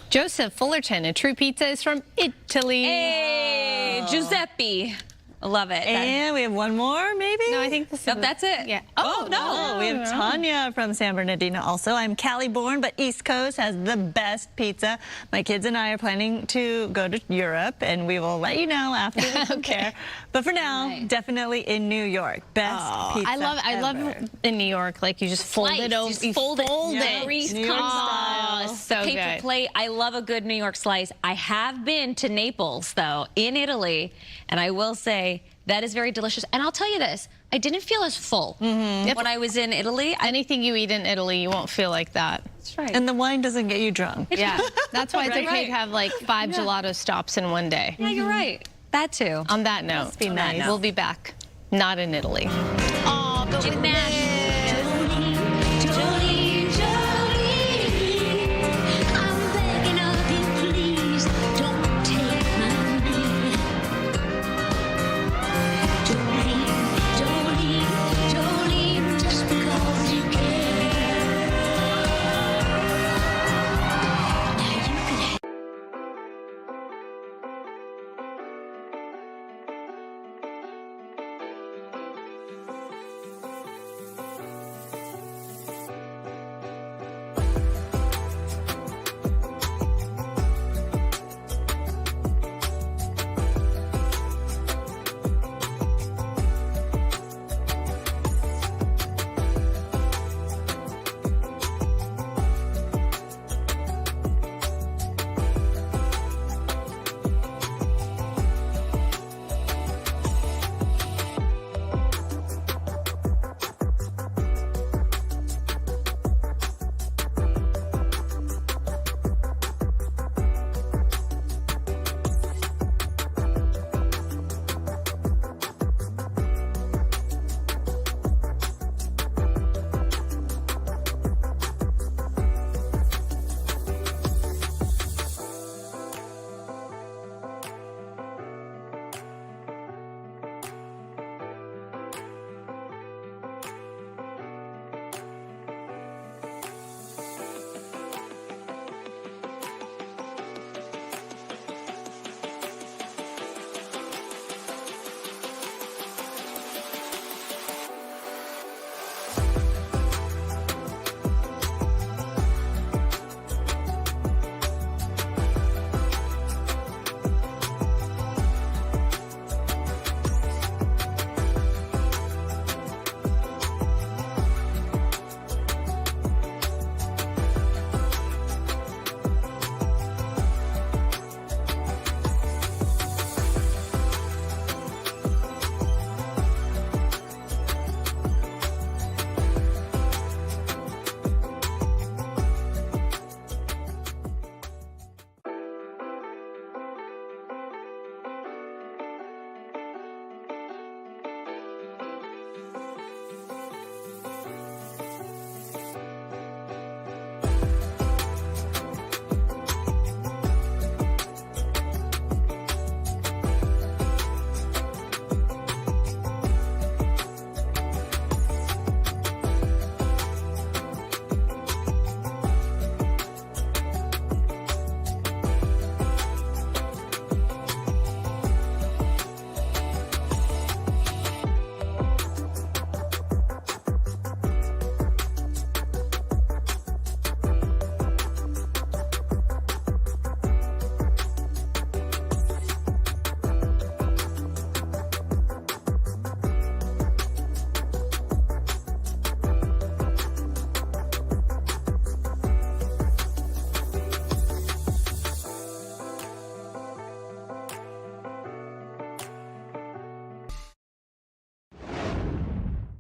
Joseph Fullerton, a true pizza is from Italy.
Hey, Giuseppe. I love it.
And we have one more, maybe?
No, I think this is
that's it.
Yeah.
Oh, no.
We have Tanya from San Bernardino also. I'm Cali born, but East Coast has the best pizza. My kids and I are planning to go to Europe, and we will let you know after we compare. But for now, definitely in New York. Best pizza
I love in New York, like you just fold it over.
You fold it.
Grease
New York style.
So
Paper
good.
plate. I love a good New York slice. I have been to Naples, though, in Italy, and I will say that is very delicious. And I'll tell you this, I didn't feel as full when I was in Italy.
Anything you eat in Italy, you won't feel like that.
That's right.
And the wine doesn't get you drunk.
Yeah, that's why it's okay to have like 5 gelato stops in one day.
Yeah, you're right. That too.
On that note, we'll be back. Not in Italy.
Oh, but with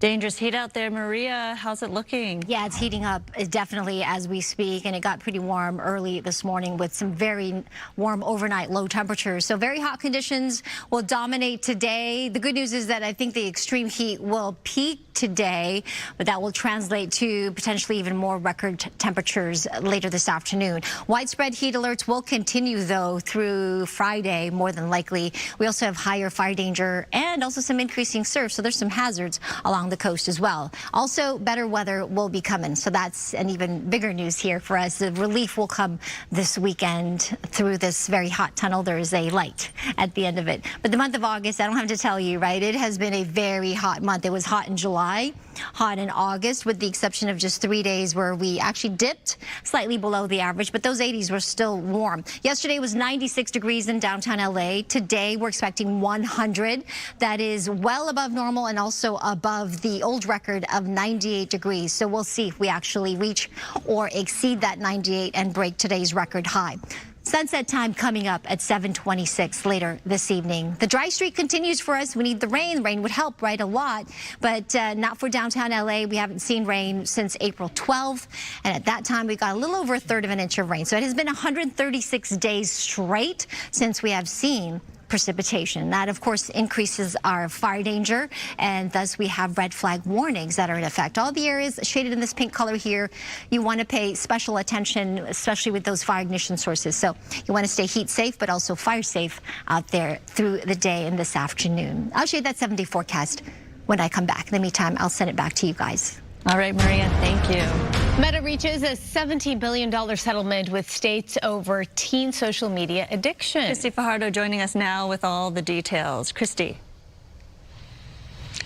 Dangerous heat out there, Maria. How's it looking?
Yeah, it's heating up definitely as we speak, and it got pretty warm early this morning with some very warm overnight low temperatures. So very hot conditions will dominate today. The good news is that I think the extreme heat will peak today, but that will translate to potentially even more record temperatures later this afternoon. Widespread heat alerts will continue, though, through Friday, more than likely. We also have higher fire danger and also some increasing surf, so there's some hazards along the coast as well. Also, better weather will be coming, so that's an even bigger news here for us. The relief will come this weekend through this very hot tunnel. There is a light at the end of it. But the month of August, I don't have to tell you, right? It has been a very hot month. It was hot in July, hot in August, with the exception of just 3 days where we actually dipped slightly below the average, but those 80s were still warm. Yesterday was 96 degrees in downtown LA. Today we're expecting 100. That is well above normal and also above the old record of 98 degrees. So we'll see if we actually reach or exceed that 98 and break today's record high. Sunset time coming up at 7:26 later this evening. The dry streak continues for us. We need the rain. Rain would help, right, a lot, but not for downtown LA. We haven't seen rain since April 12th, and at that time we got a little over a third of an inch of rain. So it has been 136 days straight since we have seen precipitation. That, of course, increases our fire danger, and thus we have red flag warnings that are in effect. All the areas shaded in this pink color here, you want to pay special attention, especially with those fire ignition sources. So you want to stay heat safe, but also fire safe out there through the day and this afternoon. I'll show you that 7-day forecast when I come back. In the meantime, I'll send it back to you guys.
All right, Maria, thank you.
Meta reaches a $17 billion settlement with states over teen social media addiction.
Christy Fajardo joining us now with all the details. Christy.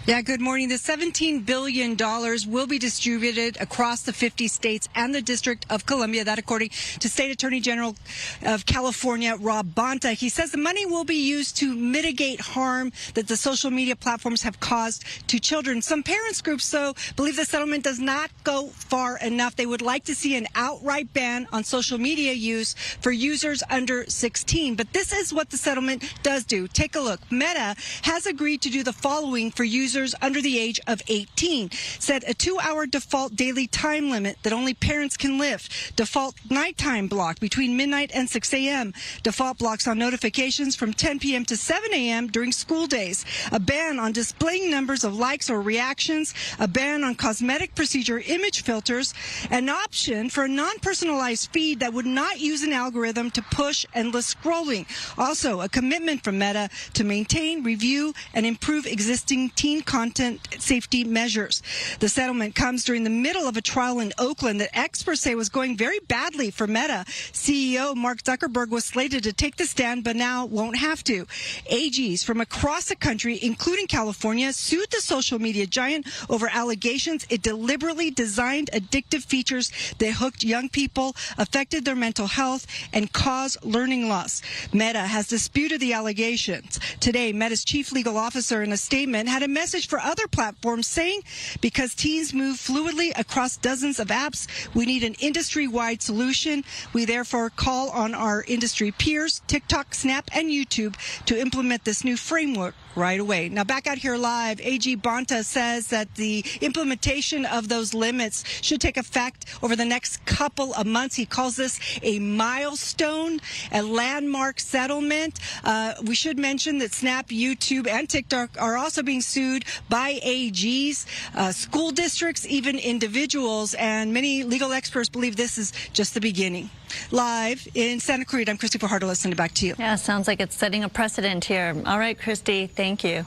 Yeah, good morning. The $17 billion will be distributed across the 50 states and the District of Columbia. That, according to State Attorney General of California, Rob Bonta. He says the money will be used to mitigate harm that the social media platforms have caused to children. Some parents groups, though, believe the settlement does not go far enough. They would like to see an outright ban on social media use for users under 16. But this is what the settlement does do. Take a look. Meta has agreed to do the following for users under the age of 18. Set a 2-hour default daily time limit that only parents can lift. Default nighttime block between midnight and 6 a.m. Default blocks on notifications from 10 p.m. to 7 a.m. during school days. A ban on displaying numbers of likes or reactions. A ban on cosmetic procedure image filters. An option for a non-personalized feed that would not use an algorithm to push endless scrolling. Also, a commitment from Meta to maintain, review, and improve existing teen content safety measures. The settlement comes during the middle of a trial in Oakland that experts say was going very badly for Meta. CEO Mark Zuckerberg was slated to take the stand, but now won't have to. AGs from across the country, including California, sued the social media giant over allegations it deliberately designed addictive features that hooked young people, affected their mental health, and caused learning loss. Meta has disputed the allegations. Today, Meta's chief legal officer, in a statement, had a message for other platforms saying, because teens move fluidly across dozens of apps, we need an industry-wide solution. We therefore call on our industry peers, TikTok, Snap, and YouTube to implement this new framework right away. Now, back out here live, AG Bonta says that the implementation of those limits should take effect over the next couple of months. He calls this a milestone, a landmark settlement. We should mention that Snap, YouTube, and TikTok are also being sued by AGs, school districts, even individuals, and many legal experts believe this is just the beginning. Live in Santa Clarita, I'm Christy Fajardo. Let's send it back to you.
Yeah, sounds like it's setting a precedent here. All right, Christy, thank you.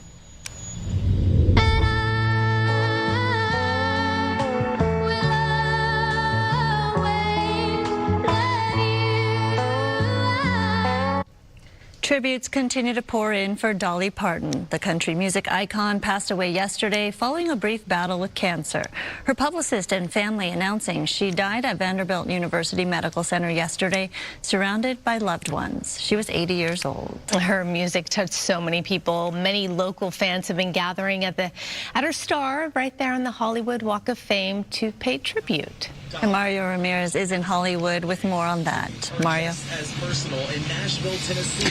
Tributes continue to pour in for Dolly Parton. The country music icon passed away yesterday following a brief battle with cancer. Her publicist and family announcing she died at Vanderbilt University Medical Center yesterday, surrounded by loved ones. She was 80 years old.
Her music touched so many people. Many local fans have been gathering at her star right there on the Hollywood Walk of Fame to pay tribute.
And Mario Ramirez is in Hollywood with more on that. Mario.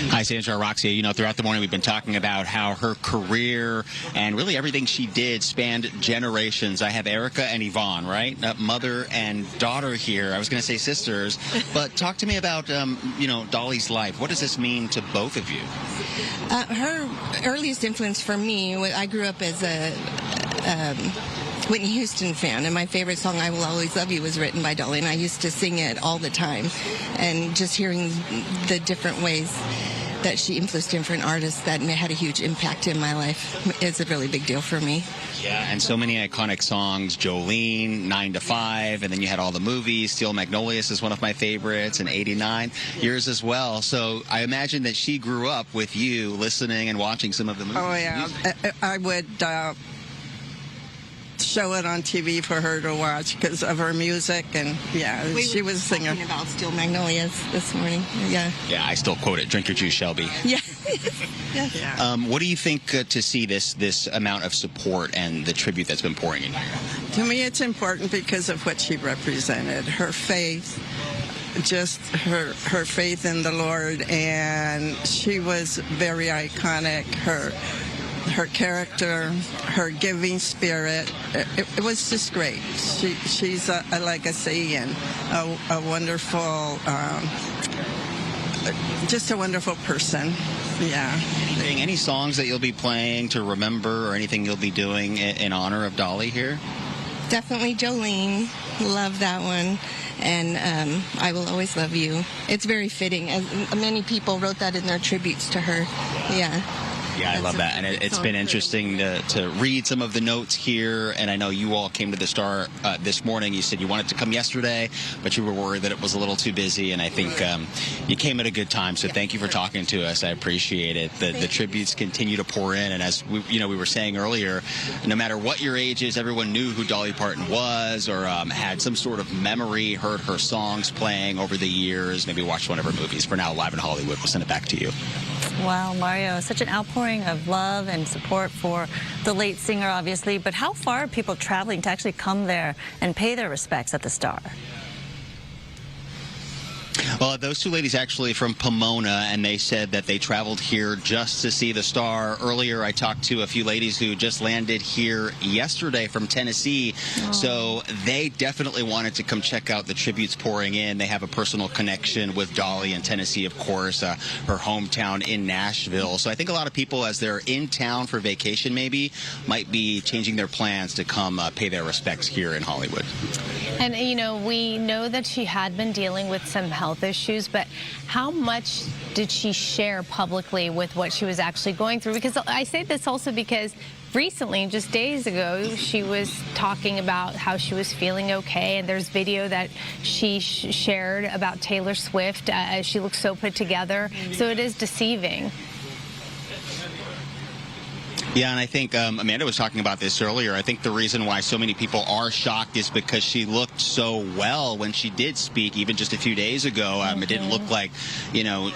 Hi, Sandra, Roxy. You know, throughout the morning we've been talking about how her career and really everything she did spanned generations. I have Erica and Yvonne, right? Mother and daughter here. I was going to say sisters, but talk to me about, you know, Dolly's life. What does this mean to both of you?
Her earliest influence for me, I grew up as a Whitney Houston fan, and my favorite song, I Will Always Love You, was written by Dolly, and I used to sing it all the time. And just hearing the different ways that she influenced different artists that had a huge impact in my life is a really big deal for me.
Yeah, and so many iconic songs, Jolene, 9 to 5, and then you had all the movies. Steel Magnolias is one of my favorites, and 89, yours as well. So I imagine that she grew up with you listening and watching some of the movies.
Oh, yeah. I would show it on TV for her to watch because of her music, and yeah, she was a singer.
Talking about Steel Magnolias this morning. Yeah.
Yeah, I still quote it. Drink your juice, Shelby.
Yeah. Yeah.
What do you think to see this amount of support and the tribute that's been pouring in here?
To me, it's important because of what she represented. Her faith, just her faith in the Lord, and she was very iconic. Her character, her giving spirit, it was just great. She's a legacy and a wonderful, just a wonderful person. Yeah.
Any songs that you'll be playing to remember or anything you'll be doing in honor of Dolly here?
Definitely Jolene. Love that one. And I Will Always Love You. It's very fitting. And many people wrote that in their tributes to her. Yeah.
Yeah, I love that. And it's been interesting to read some of the notes here. And I know you all came to the Star this morning. You said you wanted to come yesterday, but you were worried that it was a little too busy. And I think you came at a good time. So thank you for talking to us. I appreciate it. The tributes continue to pour in. And as we were saying earlier, no matter what your age is, everyone knew who Dolly Parton was or had some sort of memory, heard her songs playing over the years, maybe watched one of her movies. For now, live in Hollywood, we'll send it back to you.
Wow, Mario, such an outpouring of love and support for the late singer, obviously. But how far are people traveling to actually come there and pay their respects at the Star?
Well, those two ladies actually from Pomona, and they said that they traveled here just to see the Star. Earlier, I talked to a few ladies who just landed here yesterday from Tennessee. Oh. So they definitely wanted to come check out the tributes pouring in. They have a personal connection with Dolly in Tennessee, of course, her hometown in Nashville. So I think a lot of people, as they're in town for vacation maybe, might be changing their plans to come pay their respects here in Hollywood.
And, you know, we know that she had been dealing with some health issues, but how much did she share publicly with what she was actually going through? Because I say this also because recently, just days ago, she was talking about how she was feeling okay, and there's video that she shared about Taylor Swift. She looks so put together, so it is deceiving.
Yeah, and I think Amanda was talking about this earlier. I think the reason why so many people are shocked is because she looked so well when she did speak, even just a few days ago. It didn't look like, you know,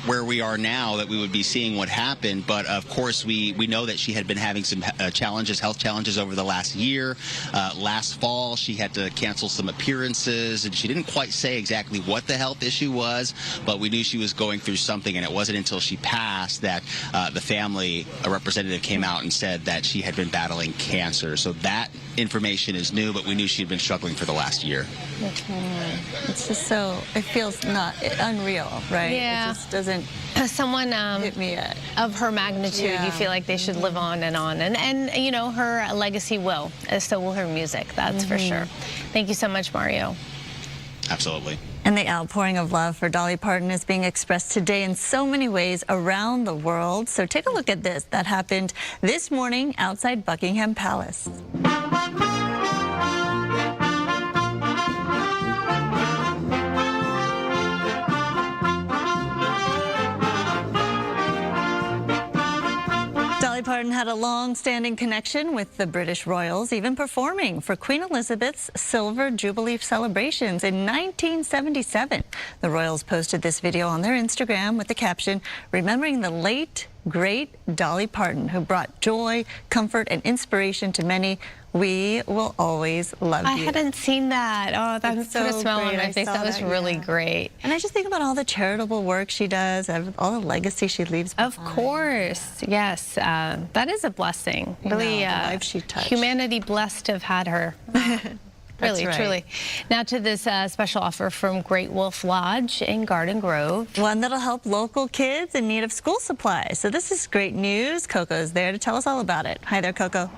where we are now that we would be seeing what happened. But, of course, we know that she had been having some health challenges over the last year. Last fall, she had to cancel some appearances, and she didn't quite say exactly what the health issue was, but we knew she was going through something, and it wasn't until she passed that the family, a representative, came out and said that she had been battling cancer. So that information is new, but we knew she had been struggling for the last year.
It's just so, it feels not unreal, right?
Yeah.
It just doesn't
someone
hit me yet.
Of her magnitude, you feel like they should live on and on. And you know, her legacy will, so will her music, that's for sure. Thank you so much, Mario.
Absolutely.
And the outpouring of love for Dolly Parton is being expressed today in so many ways around the world. So take a look at this. That happened this morning outside Buckingham Palace. Dolly Parton had a long-standing connection with the British royals, even performing for Queen Elizabeth's Silver Jubilee celebrations in 1977. The royals posted this video on their Instagram with the caption, "Remembering the late, great Dolly Parton, who brought joy, comfort, and inspiration to many.
We will always love you.
I hadn't seen that. Oh, that put a smile on my face. That was really great.
And I just think about all the charitable work she does, all the legacy she leaves behind.
Of course, yes. That is a blessing. Really,
the lives she touched.
Humanity blessed to have had her. Really,
right.
Truly. Now to this special offer from Great Wolf Lodge in Garden Grove.
One that'll help local kids in need of school supplies. So this is great news. Coco's there to tell us all about it. Hi there, Coco.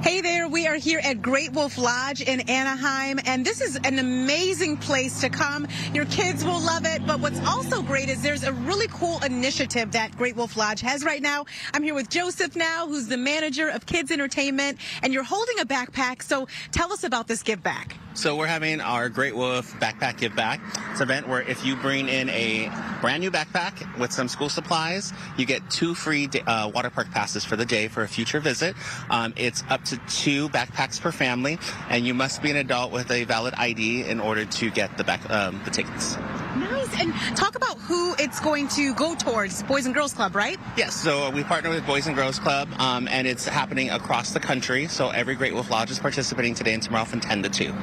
Hey there, we are here at Great Wolf Lodge in Anaheim, and this is an amazing place to come. Your kids will love it, but what's also great is there's a really cool initiative that Great Wolf Lodge has right now. I'm here with Joseph now, who's the manager of Kids Entertainment, and you're holding a backpack, so tell us about this give back.
So we're having our Great Wolf Backpack Give Back. It's an event where if you bring in a brand new backpack with some school supplies, you get 2 free water park passes for the day for a future visit. It's up to 2 backpacks per family, and you must be an adult with a valid ID in order to get the tickets.
Nice. And talk about who it's going to go towards. Boys and Girls Club, right?
Yes, so we partner with Boys and Girls Club, and it's happening across the country. So every Great Wolf Lodge is participating today and tomorrow from 10 to 2.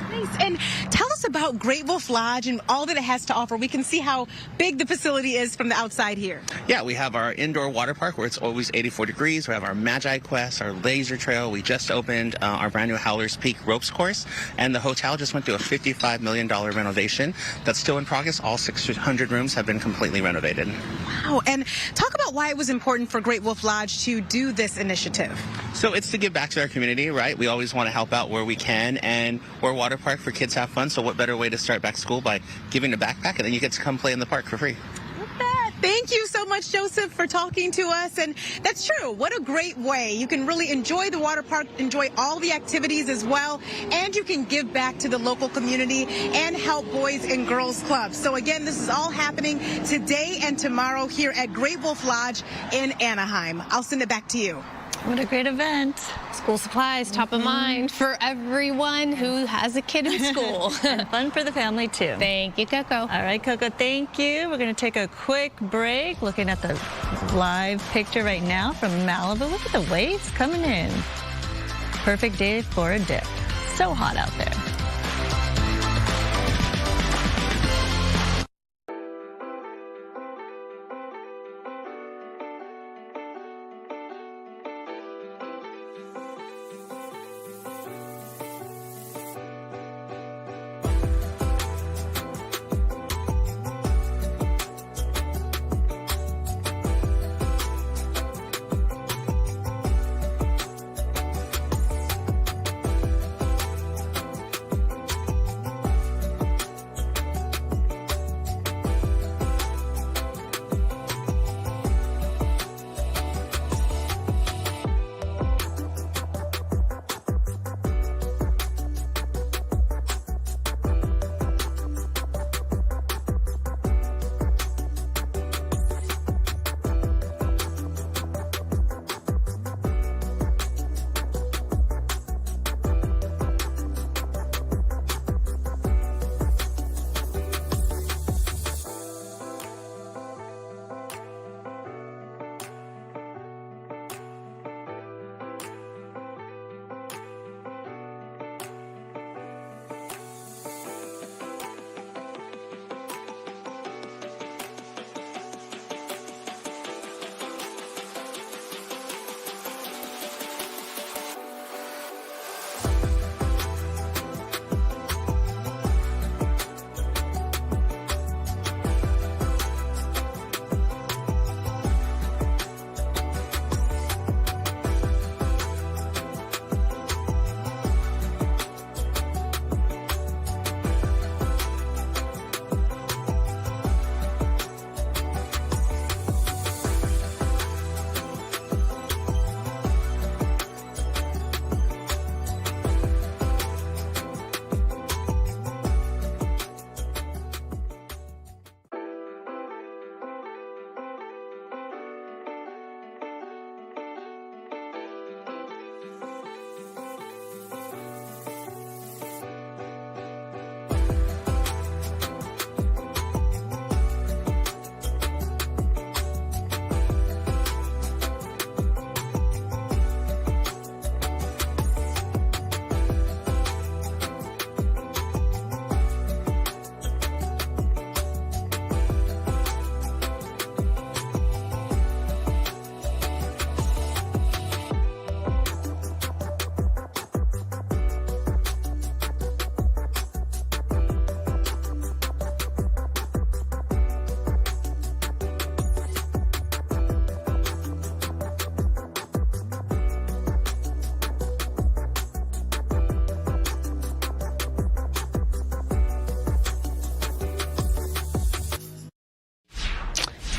Nice. And tell us about Great Wolf Lodge and all that it has to offer. We can see how big the facility is from the outside here.
Yeah, we have our indoor water park where it's always 84 degrees. We have our Magi Quest, our laser trail. We just opened our brand new Howler's Peak ropes course, and the hotel just went through a $55 million renovation that's still in progress. All 600 rooms have been completely renovated.
Wow. And talk about why it was important for Great Wolf Lodge to do this initiative.
So it's to give back to our community, right? We always want to help out where we can, and we're a water park for kids have fun. So what better way to start back to school by giving a backpack, and then you get to come play in the park for free.
Thank you so much, Joseph, for talking to us. And that's true. What a great way. You can really enjoy the water park, enjoy all the activities as well, and you can give back to the local community and help Boys and Girls Club. So again, this is all happening today and tomorrow here at Great Wolf Lodge in Anaheim. I'll send it back to you.
What a great event.
School supplies, top of mind for everyone who has a kid in school.
And fun for the family, too.
Thank you, Coco.
All right, Coco, thank you. We're going to take a quick break looking at the live picture right now from Malibu. Look at the waves coming in. Perfect day for a dip. So hot out there.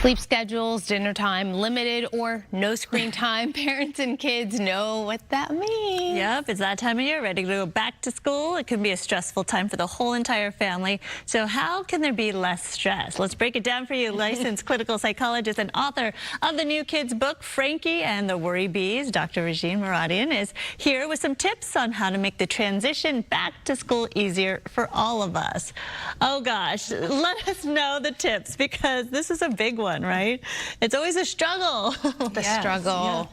Sleep schedules, dinner time, limited or no screen time. Parents and kids know what that means.
Yep, it's that time of year, ready to go back to school. It can be a stressful time for the whole entire family. So how can there be less stress? Let's break it down for you. Licensed clinical psychologist and author of the new kids book, Frankie and the Worry Bees, Dr. Regine Maradian, is here with some tips on how to make the transition back to school easier for all of us. Oh gosh, let us know the tips, because this is a big one, right? It's always a struggle.
The struggle.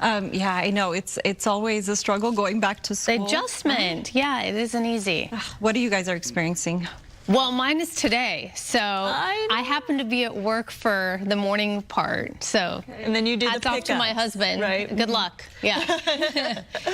Yeah, I know. It's always a struggle going back to school.
The adjustment. Yeah, it isn't easy.
What are you guys are experiencing?
Well, mine is today, so I happen to be at work for the morning part. So,
and then you do the
hats off to my husband.
Right.
Good luck. Yeah.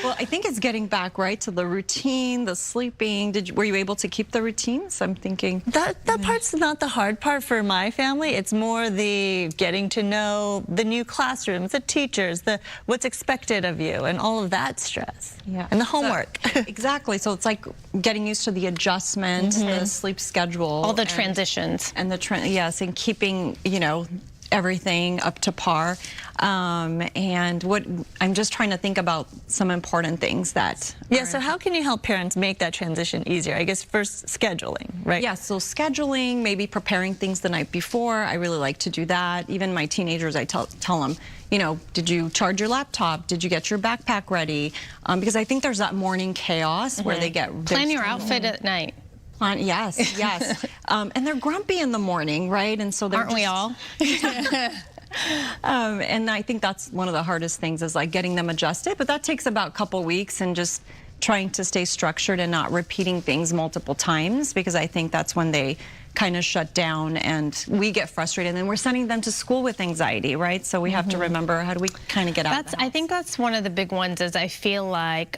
Well, I think it's getting back right to the routine, the sleeping. Were you able to keep the routines? I'm thinking
that part's not the hard part for my family. It's more the getting to know the new classrooms, the teachers, what's expected of you, and all of that stress.
Yeah.
And the homework.
So, exactly. So it's like getting used to the adjustment, the sleep schedule,
all the transitions,
and yes, and keeping, you know, everything up to par. And what I'm just trying to think about some important things that.
Yeah. So how can you help parents make that transition easier? I guess first scheduling, right?
Yeah. So scheduling, maybe preparing things the night before. I really like to do that. Even my teenagers, I tell them, you know, did you charge your laptop? Did you get your backpack ready? Because I think there's that morning chaos where they get
plan your outfit at night.
Yes, yes. And they're grumpy in the morning, right? And so they're
Aren't we all?
And I think that's one of the hardest things, is like getting them adjusted. But that takes about a couple weeks, and just trying to stay structured and not repeating things multiple times, because I think that's when they kind of shut down and we get frustrated, and we're sending them to school with anxiety, right? So we have to remember, how do we kind of get out of that?
I think that's one of the big ones, is I feel like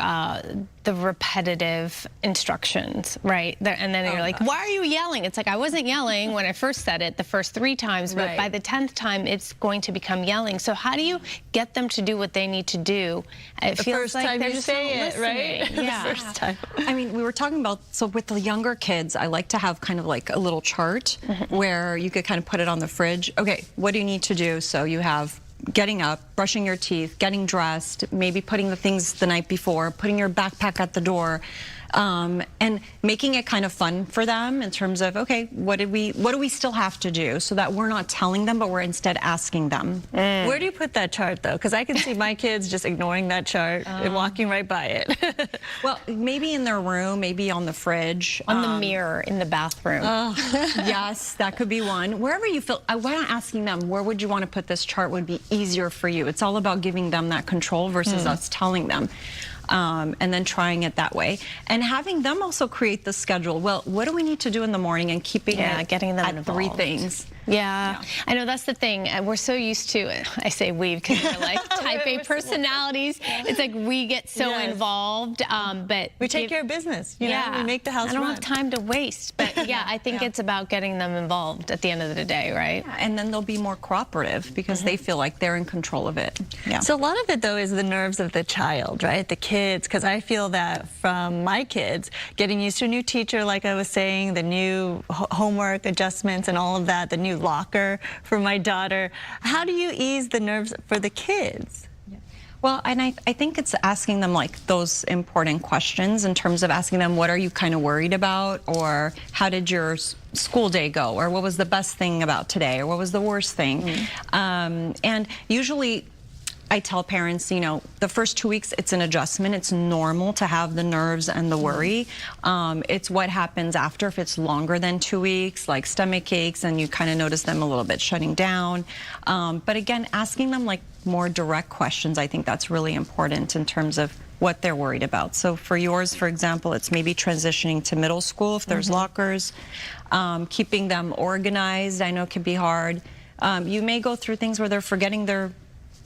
the repetitive instructions, right? And then you're like, why are you yelling? It's like, I wasn't yelling when I first said it the first 3 times, but by the 10th time, it's going to become yelling. So how do you get them to do what they need to do? It feels like they're just not listening. Yeah.
The first time. I mean, we were talking about, so with the younger kids, I like to have kind of like a little chart where you could kind of put it on the fridge. Okay, what do you need to do? So you have getting up, brushing your teeth, getting dressed, maybe putting the things the night before, putting your backpack at the door, and making it kind of fun for them in terms of, okay, what do we still have to do, so that we're not telling them, but we're instead asking them.
Where do you put that chart, though? Because I can see my kids just ignoring that chart and walking right by it.
Well, maybe in their room, maybe on the fridge.
On the mirror in the bathroom.
Yes, that could be one. Wherever you feel, why not asking them, where would you want to put this chart would be easier for you? It's all about giving them that control versus us telling them. And then trying it that way, and having them also create the schedule. Well, what do we need to do in the morning, and keeping
getting them
at
involved.
3 things.
Yeah, I know that's the thing. We're so used to, I say we because we're like type A personalities. It's like we get so involved, but
we take care of business. You know, we make the house
I don't
run.
have time to waste, but yeah, I think it's about getting them involved at the end of the day, right?
Yeah, and then they'll be more cooperative because they feel like they're in control of it. Yeah.
So a lot of it, though, is the nerves of the child, right? The kids, because I feel that from my kids, getting used to a new teacher, like I was saying, the new homework adjustments and all of that, the new locker for my daughter. How do you ease the nerves for the kids?
Well, and I think it's asking them like those important questions, in terms of asking them, what are you kind of worried about, or how did your school day go, or what was the best thing about today, or what was the worst thing? And usually I tell parents, you know, the first 2 weeks, it's an adjustment. It's normal to have the nerves and the worry. It's what happens after, if it's longer than 2 weeks, like stomach aches, and you kind of notice them a little bit shutting down. But again, asking them like more direct questions, I think that's really important in terms of what they're worried about. So for yours, for example, it's maybe transitioning to middle school if there's lockers, keeping them organized. I know it can be hard. You may go through things where they're forgetting their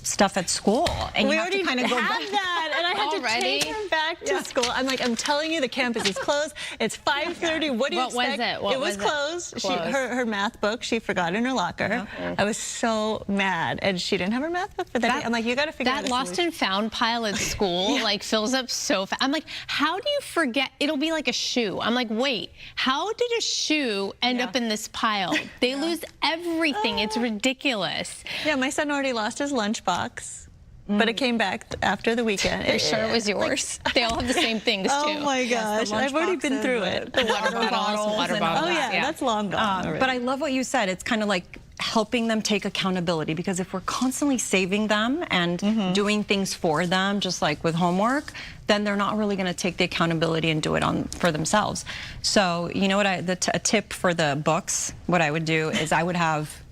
stuff at school, and
we
you have
already
to kind of go
have
back.
that, and I had to take her back to school. I'm like, I'm telling you, the campus is closed. It's 5:30. What do you expect?
Was it? What
it was closed. Her math book, she forgot in her locker. I was so mad, and she didn't have her math book for that day. I'm like, you got to figure out
that lost and found pile at school like fills up so fast. I'm like, how do you forget? It'll be like a shoe. I'm like, wait, how did a shoe end up in this pile? They lose everything. It's ridiculous.
Yeah, my son already lost his lunchbox, but it came back after the weekend.
Are you sure it was yours? They all have the same things, too.
Oh, my gosh. I've already been through it.
The water bottles.
Oh, yeah, that's long gone.
But I love what you said. It's kind of like helping them take accountability, because if we're constantly saving them and doing things for them, just like with homework, then they're not really going to take the accountability and do it for themselves. So, you know what, a tip for the books, what I would do is I would have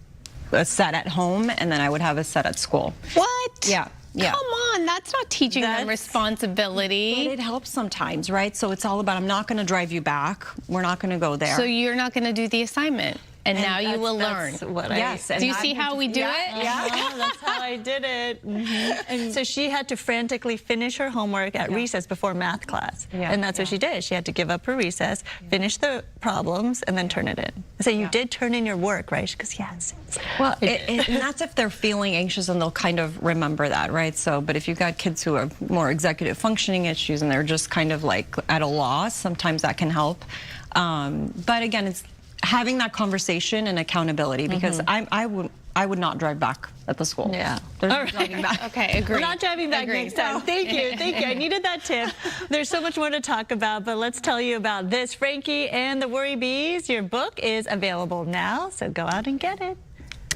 a set at home, and then I would have a set at school.
What?
Yeah. Yeah.
Come on, that's not teaching them responsibility.
But it helps sometimes, right? So it's all about, I'm not going to drive you back. We're not going to go there.
So you're not going to do the assignment. And now you will learn.
Yes.
Do you see how we do it?
Yeah, that's how I did it. And so she had to frantically finish her homework at recess before math class. And that's what she did. She had to give up her recess, finish the problems, and then turn it in. I say, you did turn in your work, right? She goes, yes.
Well, and that's if they're feeling anxious, and they'll kind of remember that, right? So, but if you've got kids who have more executive functioning issues and they're just kind of like at a loss, sometimes that can help. But again, it's having that conversation and accountability, because I would not drive back at the school.
Yeah.
There's no driving back.
Okay, agree.
We're not driving back next time. Thank you. Thank you. I needed that tip. There's so much more to talk about, but let's tell you about this. Frankie and the Worry Bees, your book is available now, so go out and get it.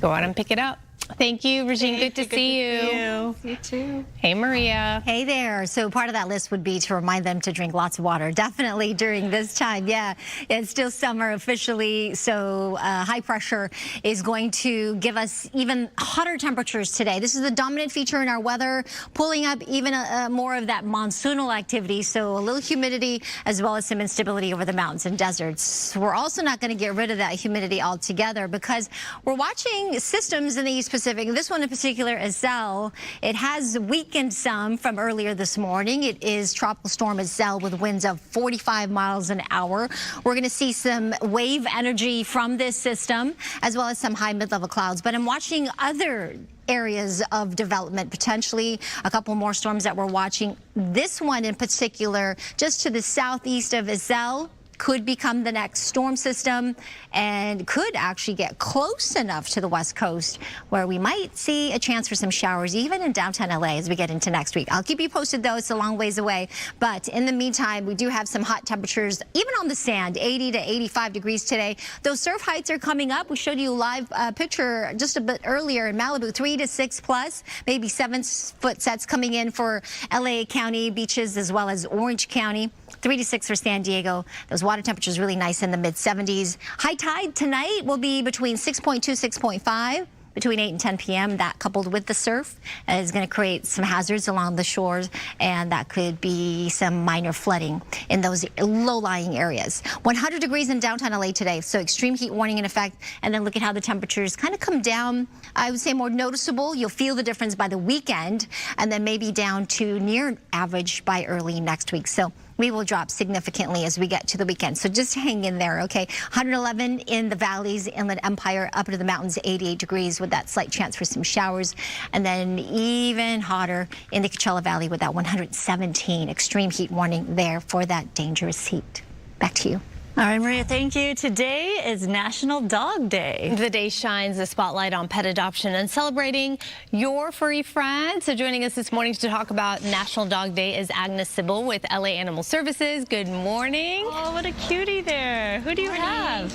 Go out and pick it up. Thank you, Regine. Good to see you.
You too.
Hey, Maria.
Hey there. So part of that list would be to remind them to drink lots of water. Definitely during this time. Yeah, it's still summer officially. So high pressure is going to give us even hotter temperatures today. This is the dominant feature in our weather, pulling up even more of that monsoonal activity. So a little humidity as well as some instability over the mountains and deserts. We're also not going to get rid of that humidity altogether, because we're watching systems in the East Pacific. This one in particular, Azelle, it has weakened some from earlier this morning. It is Tropical Storm Azelle with winds of 45 miles an hour. We're going to see some wave energy from this system, as well as some high mid-level clouds. But I'm watching other areas of development, potentially a couple more storms that we're watching. This one in particular, just to the southeast of Azelle, could become the next storm system and could actually get close enough to the west coast where we might see a chance for some showers even in downtown LA as we get into next week. I'll keep you posted though, it's a long ways away, but in the meantime we do have some hot temperatures even on the sand, 80 to 85 degrees today. Those surf heights are coming up. We showed you a live picture just a bit earlier in Malibu, 3 to 6 plus, maybe 7-foot sets coming in for LA County beaches as well as Orange County. 3 to 6 for San Diego. Those water temperatures really nice in the mid-70s. High tide tonight will be between 6.2, 6.5. Between 8 and 10 p.m. That coupled with the surf is going to create some hazards along the shores, and that could be some minor flooding in those low-lying areas. 100 degrees in downtown LA today, so extreme heat warning in effect. And then look at how the temperatures kind of come down. I would say more noticeable. You'll feel the difference by the weekend, and then maybe down to near average by early next week. So we will drop significantly as we get to the weekend. So just hang in there, okay? 111 in the valleys, Inland Empire, up into the mountains, 88 degrees with that slight chance for some showers. And then even hotter in the Coachella Valley with that 117 extreme heat warning there for that dangerous heat. Back to you.
All right, Maria, thank you. Today is National Dog Day.
The day shines the spotlight on pet adoption and celebrating your furry friend. So joining us this morning to talk about National Dog Day is Agnes Sybil with LA Animal Services. Good morning.
Oh, what a cutie there. Who do you have?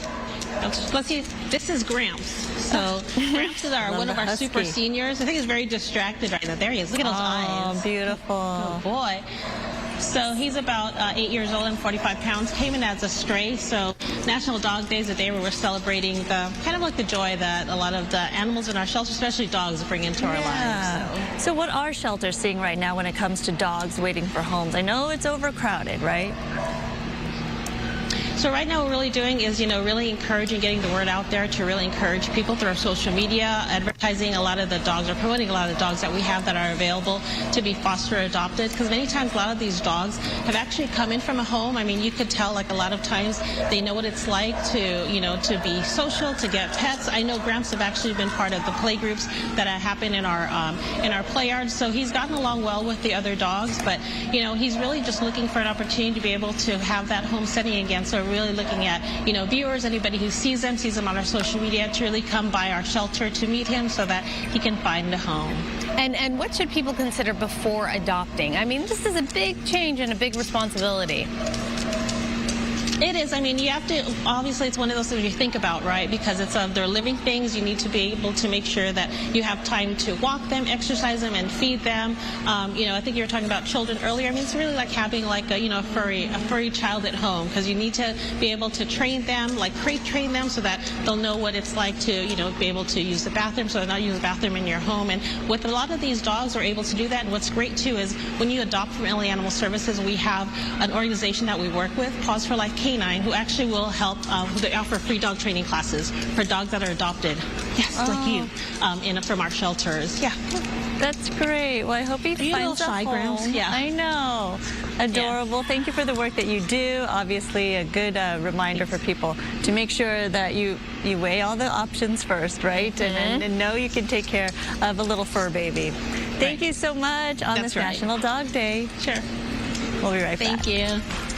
Let's see. This is Gramps. So Gramps is one of our super seniors. I think he's very distracted right now. There he is. Look at those eyes.
Oh, beautiful.
Oh, boy. So he's about 8 years old and 45 pounds. Came in as a stray. So National Dog Day is a day where we're celebrating the kind of like the joy that a lot of the animals in our shelter, especially dogs, bring into our lives.
So what are shelters seeing right now when it comes to dogs waiting for homes? I know it's overcrowded, right?
So right now what we're really doing is, really encouraging, getting the word out there to really encourage people through our social media, advertising a lot of the dogs, or promoting a lot of the dogs that we have that are available to be foster adopted. Because many times a lot of these dogs have actually come in from a home. I mean, you could tell, like, a lot of times they know what it's like to, to be social, to get pets. I know Gramps have actually been part of the play groups that happen in our play yards. So he's gotten along well with the other dogs, but, he's really just looking for an opportunity to be able to have that home setting again. So really looking at, viewers, anybody who sees him on our social media, to really come by our shelter to meet him so that he can find a home.
And what should people consider before adopting? I mean, this is a big change and a big responsibility.
It is. I mean, you have to, obviously, it's one of those things you think about, right? Because they're living things. You need to be able to make sure that you have time to walk them, exercise them, and feed them. I think you were talking about children earlier. I mean, it's really like having a furry child at home, because you need to be able to train them, like crate train them, so that they'll know what it's like to, be able to use the bathroom, so they're not using the bathroom in your home. And with a lot of these dogs, we're able to do that. And what's great, too, is when you adopt from LA Animal Services, we have an organization that we work with, Paws for Life Canine, who actually will help. They offer free dog training classes for dogs that are adopted. Yes, like you, from our shelters. Yeah.
That's great. Well, I hope he finds a home.
Yeah.
I know. Adorable. Yeah. Thank you for the work that you do. Obviously, a good reminder for people to make sure that you weigh all the options first, right? And know you can take care of a little fur baby. Thank you so much on this National Dog Day.
Sure.
We'll be right back.
Thank you.